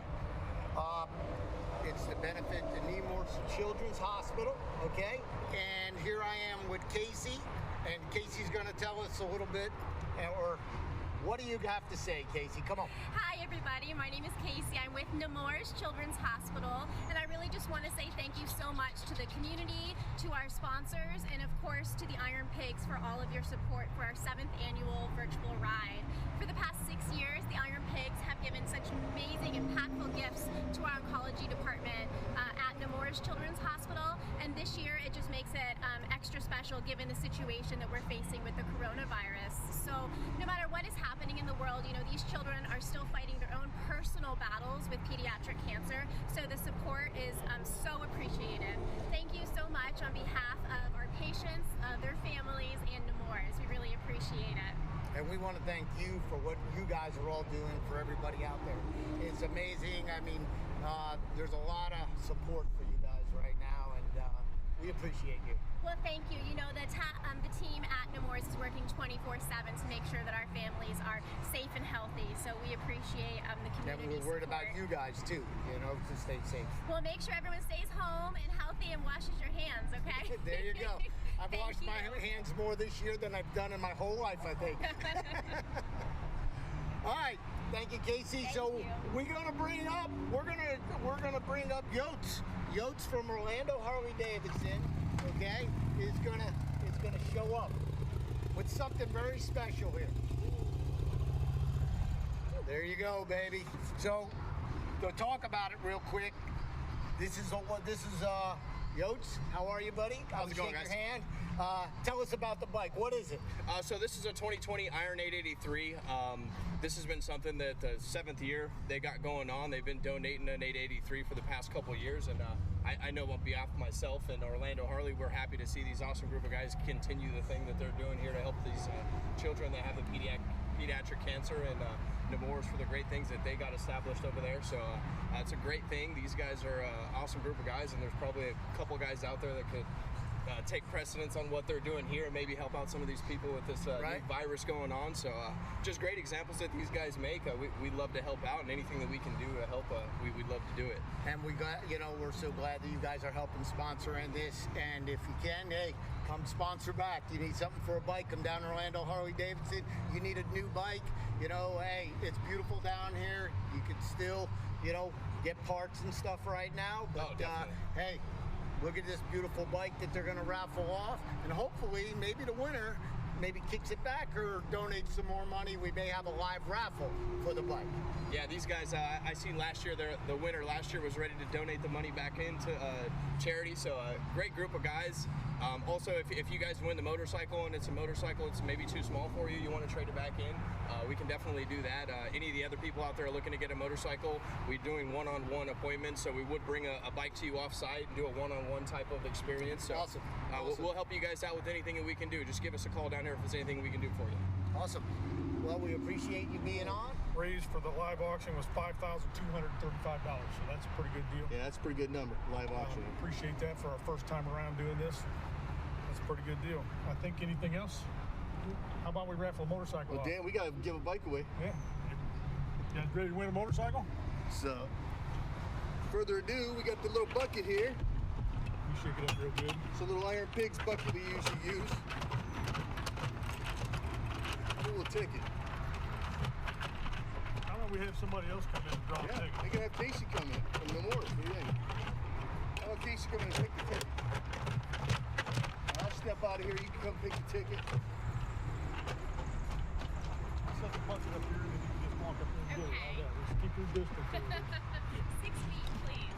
It's to benefit the Nemours Children's Hospital, okay? And here I am with Casey, and Casey's gonna tell us a little bit, or what do you have to say, Casey? Come on. Hi everybody, my name is Casey. I'm with Nemours Children's Hospital, and I really just want to say thank you so much to the community, to our sponsors, and of course to the Iron Pigs for all of your support for our 7th annual virtual ride. For the past 6 years, the Iron Pigs have given such amazing, impactful gifts to our oncology department at Nemours Children's Hospital, and this year it just makes it extra special given the situation that we're facing with the coronavirus. So no matter what is happening in the world, you know, these children are still fighting their own personal battles with pediatric cancer, so the support is so appreciated. Thank you so much on behalf of our patients, their families, and Nemours. We really appreciate it. And we want to thank you for what you guys are all doing for everybody out there. It's amazing. I mean, there's a lot of support for you guys right now, and we appreciate you. Well, thank you. You know, the team at Nemours is working 24/7 to make sure that our families are safe and healthy. So we appreciate the community. And we're worried support. about you guys too, you know, to stay safe. Well, make sure everyone stays home and healthy and washes your hands, okay? There you go. I've Thank washed my you. hands more this year than I've done in my whole life, I think. All right, thank you, Casey. Thank so you. we're gonna bring up Yotes. Yotes from Orlando Harley-Davidson, okay, is gonna show up with something very special here. There you go, baby. So to talk about it real quick, this is Yotes. How are you, buddy? How's it going, shake guys? your hand. Tell us about the bike. What is it? So this is a 2020 Iron 883. This has been something that the 7th year they got going on. They've been donating an 883 for the past couple of years, and I know on behalf of myself and Orlando Harley, we're happy to see these awesome group of guys continue the thing that they're doing here to help these children that have the pediatric cancer, and Nemours for the great things that they got established over there. So it's a great thing. These guys are an awesome group of guys, and there's probably a couple guys out there that could take precedence on what they're doing here and maybe help out some of these people with this new virus going on. So just great examples that these guys make. We love to help out, and anything that we can do to help, we'd love to do it. And we're so glad that you guys are helping sponsoring this. And if you can, hey, come sponsor back. You need something for a bike, come down to Orlando Harley-Davidson. You need a new bike, you know, hey, it's beautiful down here. You could still, you know, get parts and stuff right now. But hey, look at this beautiful bike that they're gonna raffle off, and hopefully maybe the winner maybe kicks it back or donates some more money. We may have a live raffle for the bike. Yeah, these guys, I seen last year, the winner last year was ready to donate the money back into charity, so a great group of guys. Also, if you guys win the motorcycle and it's a motorcycle it's maybe too small for you, you want to trade it back in, we can definitely do that. Any of the other people out there are looking to get a motorcycle, we're doing one-on-one appointments, so we would bring a bike to you off-site and do a one-on-one type of experience. So awesome. We'll help you guys out with anything that we can do. Just give us a call down here if there's anything we can do for you. Awesome. Well, we appreciate you being on. Raised for the live auction was $5,235, so that's a pretty good deal. Yeah, that's a pretty good number, live auction. Appreciate that for our first time around doing this. That's a pretty good deal. I think anything else? How about we raffle a motorcycle off? Dan, we got to give a bike away. Yeah. You guys ready to win a motorcycle? So, further ado, we got the little bucket here. You shake it up real good. It's a little Iron Pigs bucket we usually use. A little ticket. How about we have somebody else come in and draw a ticket? We can have Casey come in from the Morris. What do you think? How about Casey come in and take the ticket? I'll step out of here. You can come pick the ticket. Set the bucket up here and then you can just walk up there and do it. All that. Just keep your distance here. 6 feet, please.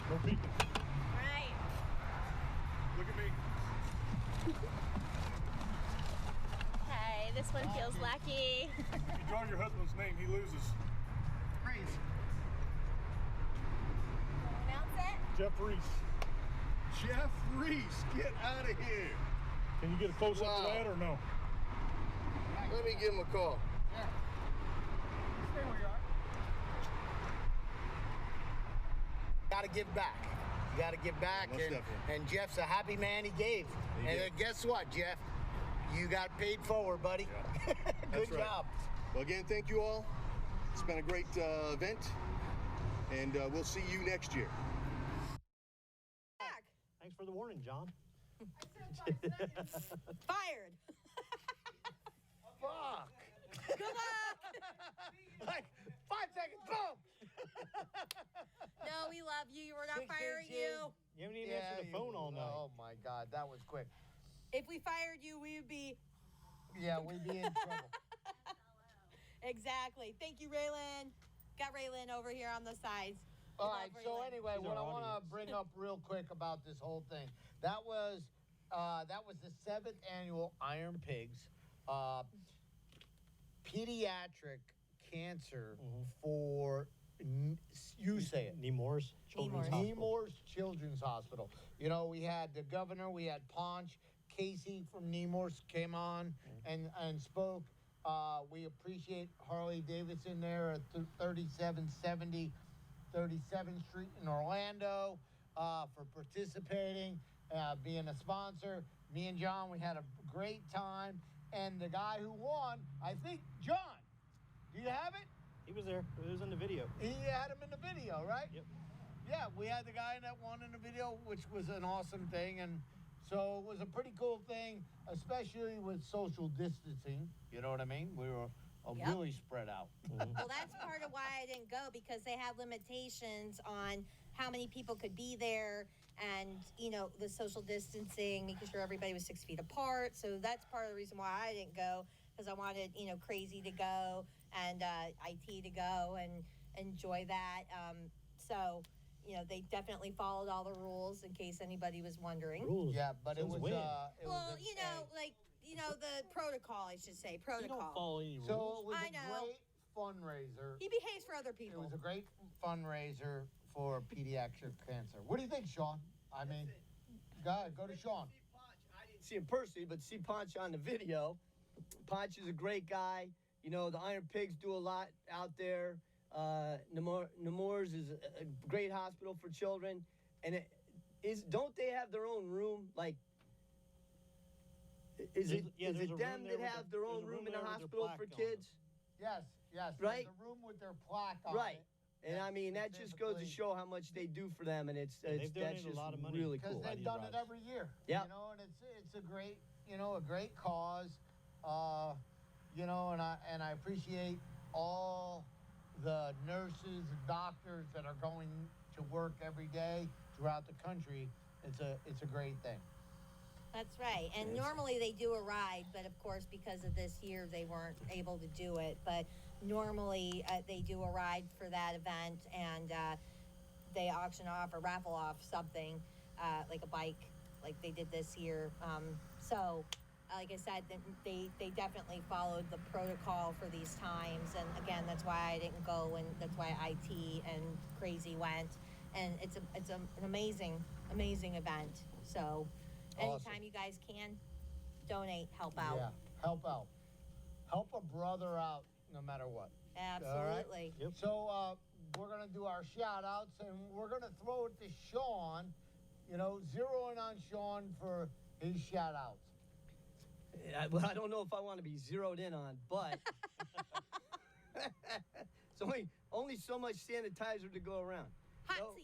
No peeking. Right. Look at me. Hey, this one feels lucky. If you draw your husband's name, he loses. Crazy. Announce it. Jeff Reese. Jeff Reese, get out of here. Can you get a close up to that or no? Let me give him a call. Yeah. Stay where you are. Gotta give back. You gotta give back, and Jeff's a happy man. He gave, and guess what, Jeff? You got paid forward, buddy. Yeah. Good job. Well, again, thank you all. It's been a great event, and we'll see you next year. Thanks for the warning, John. Fired. Fuck. Good luck. Like 5 seconds, boom. No, we love you. We're not firing you. You haven't even answered the phone all night. Oh my God, that was quick. If we fired you, we would be. Yeah, we'd be in trouble. Exactly. Thank you, Raylan. Got Raylan over here on the sides. All right. So anyway, what I want to bring up real quick about this whole thing, that was the 7th annual Iron Pigs pediatric cancer for, you say it, Nemours Children's Hospital. You know, we had the governor, we had Ponch, Casey from Nemours came on and spoke. We appreciate Harley Davidson there at 3770 37th Street in Orlando for participating, being a sponsor. Me and John, we had a great time. And the guy who won, I think, John, do you have it? He was there. It was in the video. He had him in the video, right? Yep. Yeah, we had the guy that won in the video, which was an awesome thing. And so it was a pretty cool thing, especially with social distancing. You know what I mean? We were really spread out. Well, that's part of why I didn't go, because they had limitations on how many people could be there and, you know, the social distancing, making sure everybody was 6 feet apart. So that's part of the reason why I didn't go, because I wanted, you know, Crazy to go and IT to go and enjoy that. So, you know, they definitely followed all the rules in case anybody was wondering. Rules? Yeah, but it was well, you know, like, you know, the protocol, I should say, protocol. You don't follow any rules. So it was a great fundraiser. He behaves for other people. It was a great fundraiser for pediatric cancer. What do you think, Shawn? I mean, go to Shawn. I didn't see him personally, but see Ponch on the video. Ponch is a great guy. You know, the Iron Pigs do a lot out there. Nemours is a great hospital for children. And don't they have their own room? Like, is it them that have their own room in the hospital for kids? Yes. Right? There's a room with their plaque on Right. it. And I mean, that just goes to show how much they do for them, and that's just a lot of money really because cool. they've done it every year. Yeah. You know, and it's a great, you know, a great cause. You know, and I appreciate all the nurses and doctors that are going to work every day throughout the country, it's a great thing. That's right. And normally they do a ride, but of course, because of this year, they weren't able to do it. But normally they do a ride for that event, and they auction off or raffle off something like a bike, like they did this year. So, like I said, they definitely followed the protocol for these times. And again, that's why I didn't go, and that's why IT and Crazy went. And it's an amazing event. So. Awesome. Anytime you guys can, donate, help out. Yeah, help out. Help a brother out no matter what. Absolutely. Yep. So we're going to do our shout-outs, and we're going to throw it to Shawn, zeroing on Shawn for his shout-outs. Well, I don't know if I want to be zeroed in on, but so only so much sanitizer to go around. Hot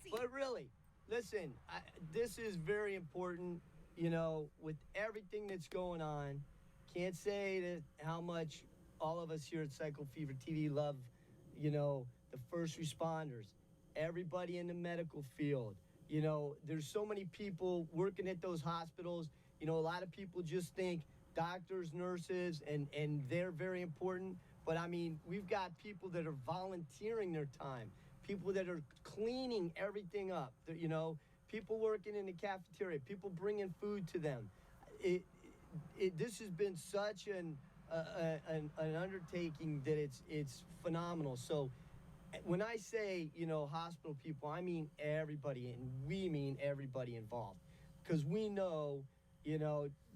seat. But really, listen, this is very important, with everything that's going on. Can't say that how much all of us here at CycleFeverTV love, the first responders, everybody in the medical field. There's so many people working at those hospitals. A lot of people just think doctors, nurses, and they're very important. But, I mean, we've got people that are volunteering their time, people that are cleaning everything up, people working in the cafeteria, people bringing food to them. This has been such an undertaking that it's phenomenal. So when I say, hospital people, I mean everybody, and we mean everybody involved. Because we know,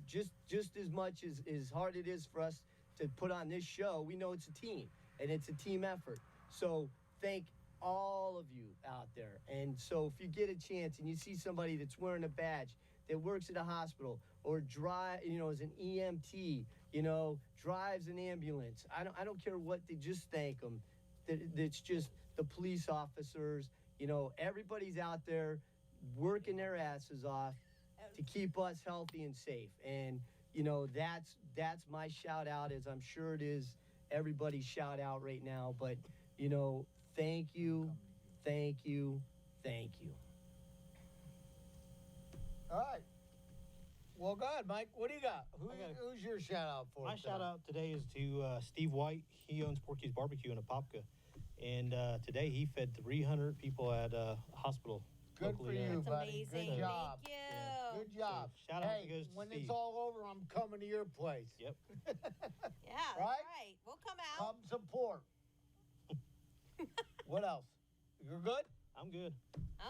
just as much as hard it is for us to put on this show, we know it's a team, and it's a team effort. So thank all of you out there. And so if you get a chance and you see somebody that's wearing a badge that works at a hospital or is an EMT, drives an ambulance, I don't care what, they just thank them. That's just the police officers, everybody's out there working their asses off to keep us healthy and safe. And that's my shout out, as I'm sure it is everybody's shout out right now. But thank you. All right. Well, go ahead, Mike. What do you got? Who's your shout out for? My shout out today is to Steve White. He owns Porky's Barbecue in Apopka, and today he fed 300 people at a hospital. Good for you, That's buddy. amazing. Good job. Thank you. Yeah. Good job. So shout out goes to when Steve. it's all over, I'm coming to your place. Yep. Yeah, that's Right? right. We'll come out. Come support. What else? You're good? I'm good.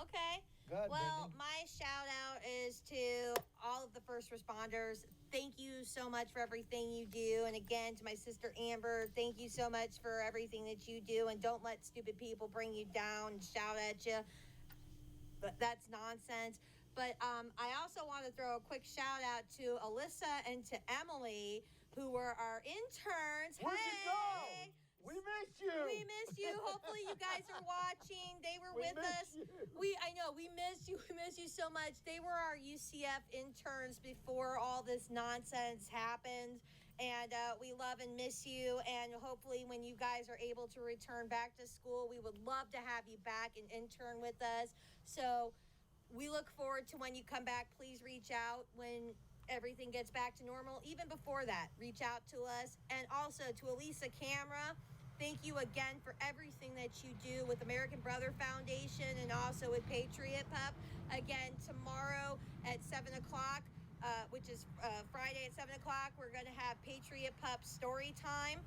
Okay. Good, Well, Brittany. my shout out is to all of the first responders. Thank you so much for everything you do. And again, to my sister Amber, thank you so much for everything that you do. And don't let stupid people bring you down and shout at you. But that's nonsense. But I also want to throw a quick shout out to Alyssa and to Emily, who were our interns. Where'd you go? Hey! We missed you. We missed you. Hopefully you guys are watching. They were with us. You. I know, we missed you. We missed you so much. They were our UCF interns before all this nonsense happened. And we love and miss you. And hopefully when you guys are able to return back to school, we would love to have you back and intern with us. So we look forward to when you come back. Please reach out when everything gets back to normal. Even before that, reach out to us. And also to Elisa Camera, thank you again for everything that you do with American Brother Foundation and also with Patriot Pup. Again, tomorrow at 7 o'clock, which is Friday at 7 o'clock, we're going to have Patriot Pup story time.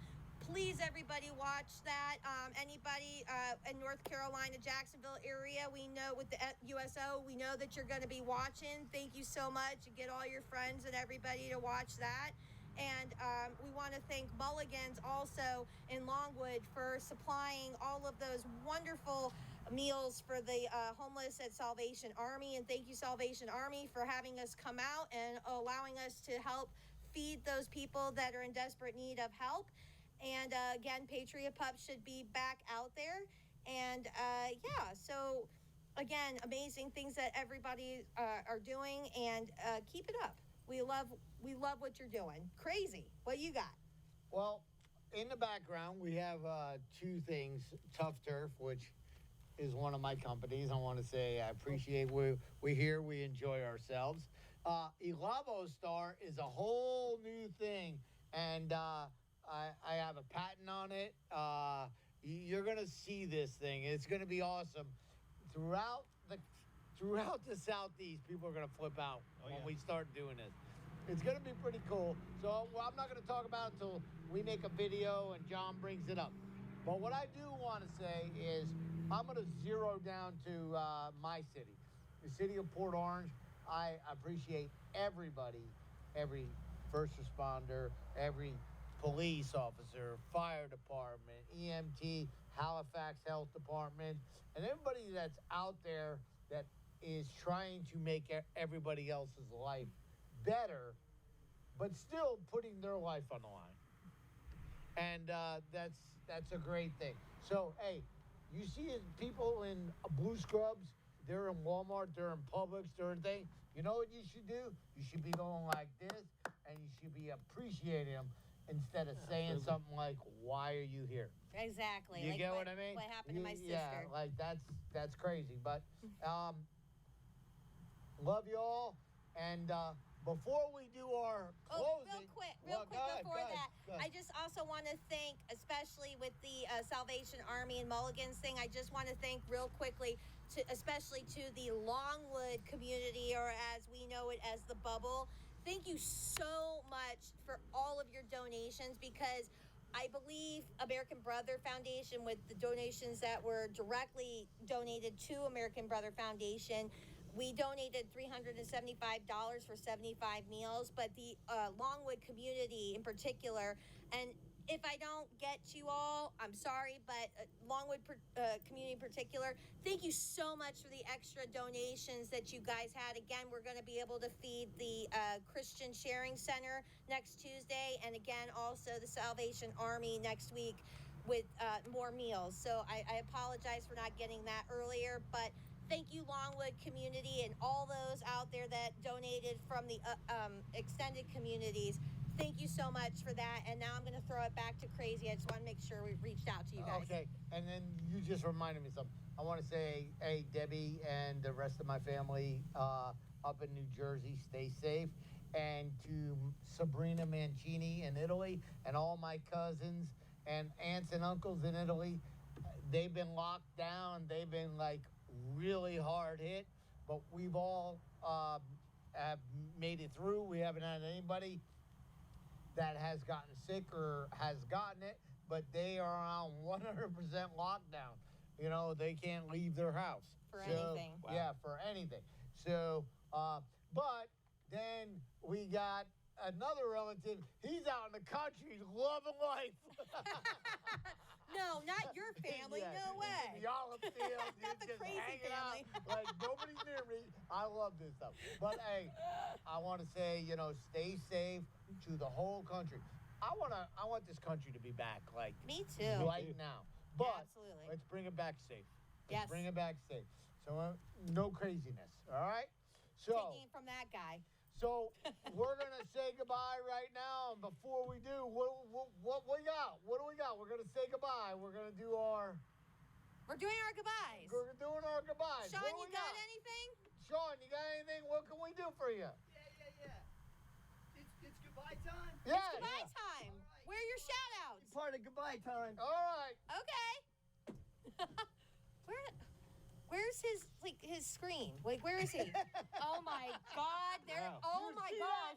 Please, everybody, watch that. Anybody in North Carolina, Jacksonville area, we know with the USO, we know that you're going to be watching. Thank you so much. Get all your friends and everybody to watch that. And we want to thank Mulligan's also in Longwood for supplying all of those wonderful meals for the homeless at Salvation Army. And thank you, Salvation Army, for having us come out and allowing us to help feed those people that are in desperate need of help. And again, Patriot Pup should be back out there. And so again, amazing things that everybody are doing, and keep it up. We love what you're doing. Crazy. What you got? Well, in the background, we have two things. Tuff Turf, which is one of my companies. I want to say I appreciate we're here. We enjoy ourselves. Elavo Star is a whole new thing, and I have a patent on it. You're gonna see this thing. It's gonna be awesome. Throughout the Southeast, people are gonna flip out when we start doing this. It's gonna be pretty cool. So I'm not gonna talk about it until we make a video and John brings it up. But what I do want to say is I'm gonna zero down to my city, the city of Port Orange. I appreciate everybody, every first responder, every police officer, fire department, EMT, Halifax Health Department, and everybody that's out there that is trying to make everybody else's life better, but still putting their life on the line. And that's a great thing. So, hey, you see people in blue scrubs, they're in Walmart, they're in Publix, they're in things. You know what you should do? You should be going like this, and you should be appreciating them instead of saying something like, "Why are you here?" Exactly. You like get what I mean? What happened to my sister? Yeah, like that's crazy. But love you all. And before we do our closing, real quick before that, I just also want to thank, especially with the Salvation Army and Mulligan's thing, I just want to thank real quickly, especially to the Longwood community, or as we know it as the Bubble. Thank you so much for all of your donations, because I believe American Brother Foundation, with the donations that were directly donated to American Brother Foundation, we donated $375 for 75 meals, but the Longwood community in particular, and if I don't get you all, I'm sorry, but Longwood community in particular, thank you so much for the extra donations that you guys had. Again, we're going to be able to feed the Christian Sharing Center next Tuesday, and again, also the Salvation Army next week with more meals. So I apologize for not getting that earlier, but thank you, Longwood community, and all those out there that donated from the extended communities. Thank you so much for that. And now I'm going to throw it back to Crazy. I just want to make sure we reached out to you guys. Okay, and then you just reminded me something. I want to say, hey, Debbie and the rest of my family up in New Jersey, stay safe. And to Sabrina Mancini in Italy, and all my cousins and aunts and uncles in Italy, they've been locked down. They've been like really hard hit, but we've all have made it through. We haven't had anybody that has gotten sick or has gotten it, but they are on 100% lockdown. You know, they can't leave their house. For anything. Wow. Yeah, for anything. So, but then we got another relative. He's out in the country loving life. No, not your family. Yeah, no way. The olive field. Not the just Crazy hanging family. Out, like nobody's near me. I love this stuff. But hey, I want to say, you know, stay safe to the whole country. I want this country to be back, like me too. Right now. But absolutely. Let's bring it back safe. Yes. Let's bring it back safe. So no craziness. All right. So taking it from that guy. So we're gonna say goodbye right now, and before we do, what we got? What do we got? We're gonna say goodbye. We're gonna do our. We're doing our goodbyes. We're doing our goodbyes. Shawn, you got anything? Shawn, you got anything? What can we do for you? Yeah. It's goodbye time. Yeah. It's goodbye time. Right. Where are your shout outs? Part of goodbye time. All right. Okay. Where's his screen? Like, where is he? Oh my God! There. Wow. Oh my God!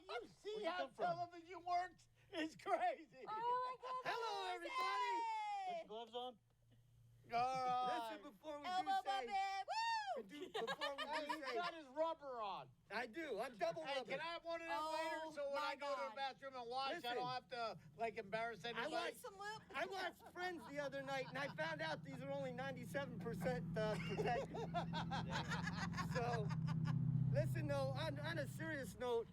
You see how television works? It's crazy. Oh my God! Hello, everybody. Put your gloves on. All right. Listen, before we Elbow bump do say, it. Woo! before we do He's say, got his rubber on. I do. I'm double Hey, rubbing. can I have one of them later so when I go to the bathroom and wash, I don't have to like embarrass anybody? I watched Friends the other night, and I found out these are only 97% protected. So, listen, though, on a serious note,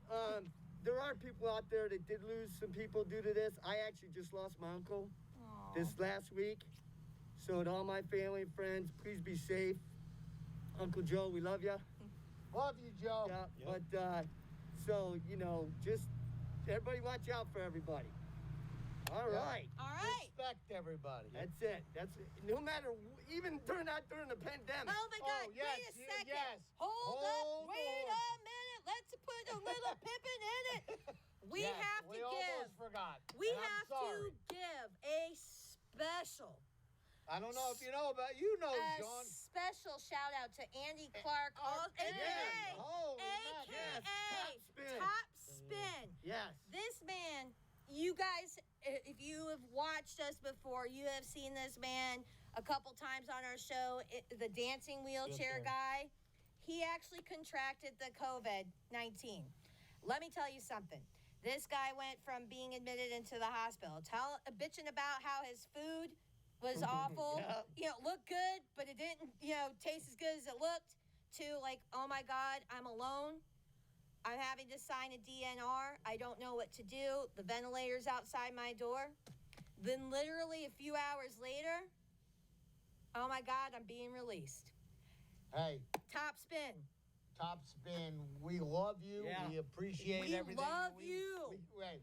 there are people out there that did lose some people due to this. I actually just lost my uncle this last week. So, to all my family and friends, please be safe. Uncle Joe, we love you. Love you, Joe. Yeah, but, so, you know, just everybody watch out for everybody. All right. All right. Respect everybody. That's it. That's it. No matter, even during the pandemic. Oh my God! yes, wait a second. yes. Hold up. Hold Wait on. a minute. Let's put a little pippin in it. We Yes, have we to give. almost forgot. We And I'm have sorry. to give a special. I don't know if you know about Sean. Special shout out to Andy Clark, aka Holy mackerel. aka Top Spin. Yes. This man, you guys, if you have watched us before, you have seen this man a couple times on our show. The dancing wheelchair guy, he actually contracted the COVID-19. Let me tell you something. This guy went from being admitted into the hospital, bitching about how his food was awful. You know, looked good, but it didn't, taste as good as it looked, to like, oh my God, I'm alone. I'm having to sign a DNR. I don't know what to do. The ventilator's outside my door. Then literally a few hours later, oh my God, I'm being released. Hey. Top Spin. Top Spin, we love you. Yeah. We appreciate everything. We love you.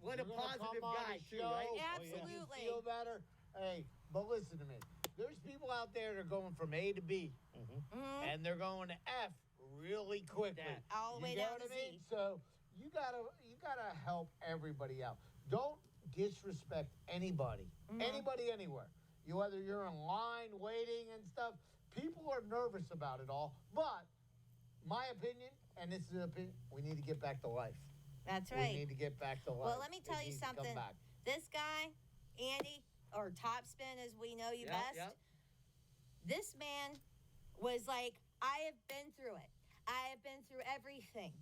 What a positive guy, too, right? Absolutely. You feel better. Hey, but listen to me. There's people out there that are going from A to B, and they're going to F really quickly. All the way You down know to what I mean? Z. So you gotta help everybody out. Don't disrespect anybody. Anybody anywhere. Whether you're in line waiting and stuff. People are nervous about it all. But my opinion, and this is an opinion, we need to get back to life. That's right. We need to get back to life. Well, let me tell It you needs to come something. back. This guy, Andy, or Top Spin as we know you best, this man was like, I have been through it. I have been through everything.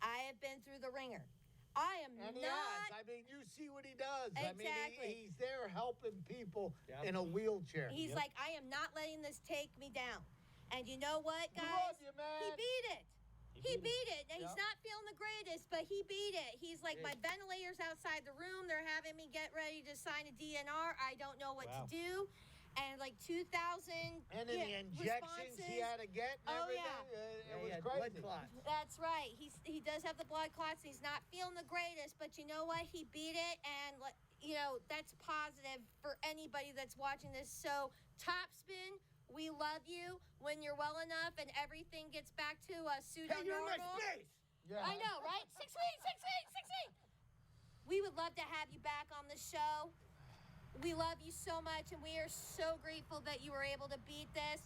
I have been through the ringer. I am And he not. has. I mean, you see what he does. Exactly. I mean, he's there helping people in a wheelchair. He's like, I am not letting this take me down. And you know what, guys? Love you, man. He beat it. He beat it. And he's not feeling the greatest, but he beat it. He's like, my ventilator's outside the room. They're having me get ready to sign a DNR. I don't know what to do. And like 2,000 and then the injections he had to get and everything. It was crazy. Blood clots. That's right. He does have the blood clots. He's not feeling the greatest, but you know what? He beat it, and that's positive for anybody that's watching this. So, Top Spin, we love you. When you're well enough and everything gets back to pseudo normal. Hey, you're in my space. Yeah. I know, right? 6 weeks. We would love to have you back on the show. We love you so much, and we are so grateful that you were able to beat this.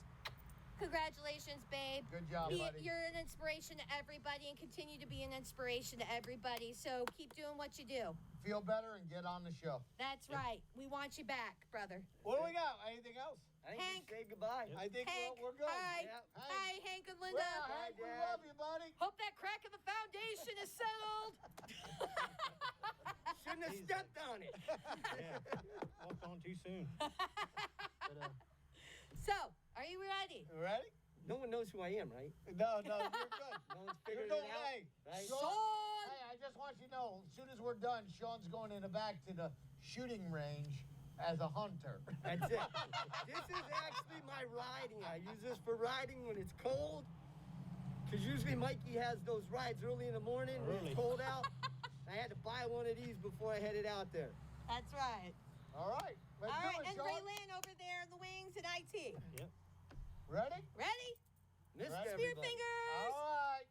Congratulations, babe. Good job, buddy. You're an inspiration to everybody and continue to be an inspiration to everybody. So keep doing what you do. Feel better and get on the show. That's right. We want you back, brother. What do we got? Anything else? Hank. Say goodbye. I think Hank, we're good. hi. Yeah. Hi, Hank and Linda. Well, Hank, we love you, buddy. Hope that crack in the foundation is settled. Shouldn't have stepped on it. Walked on too soon. So, are you ready? Ready? No one knows who I am, right? No, you're good. No one's You're figured going, it out. hey, Right? Shawn, hey, I just want you to know, as soon as we're done, Sean's going in the back to the shooting range as a hunter. That's it. This is actually my riding. I use this for riding when it's cold. Because usually Mikey has those rides early in the morning when it's cold out. I had to buy one of these before I headed out there. That's right. All right. Let's All do right, it, and Shawn. Raylan over there in the wings at IT. Yep. Ready? Ready? Missed Ready? Spear everybody. fingers. All right.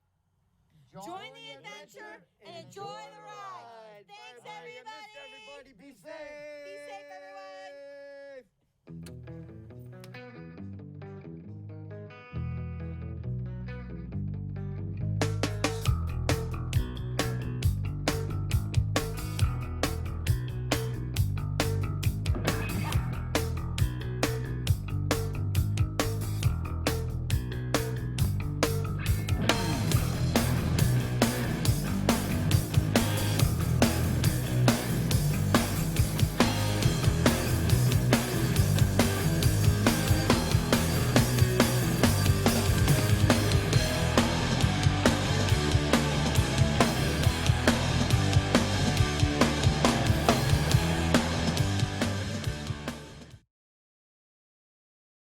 Join the adventure and enjoy the ride. Thanks, Bye-bye. I everybody. missed everybody. Be safe.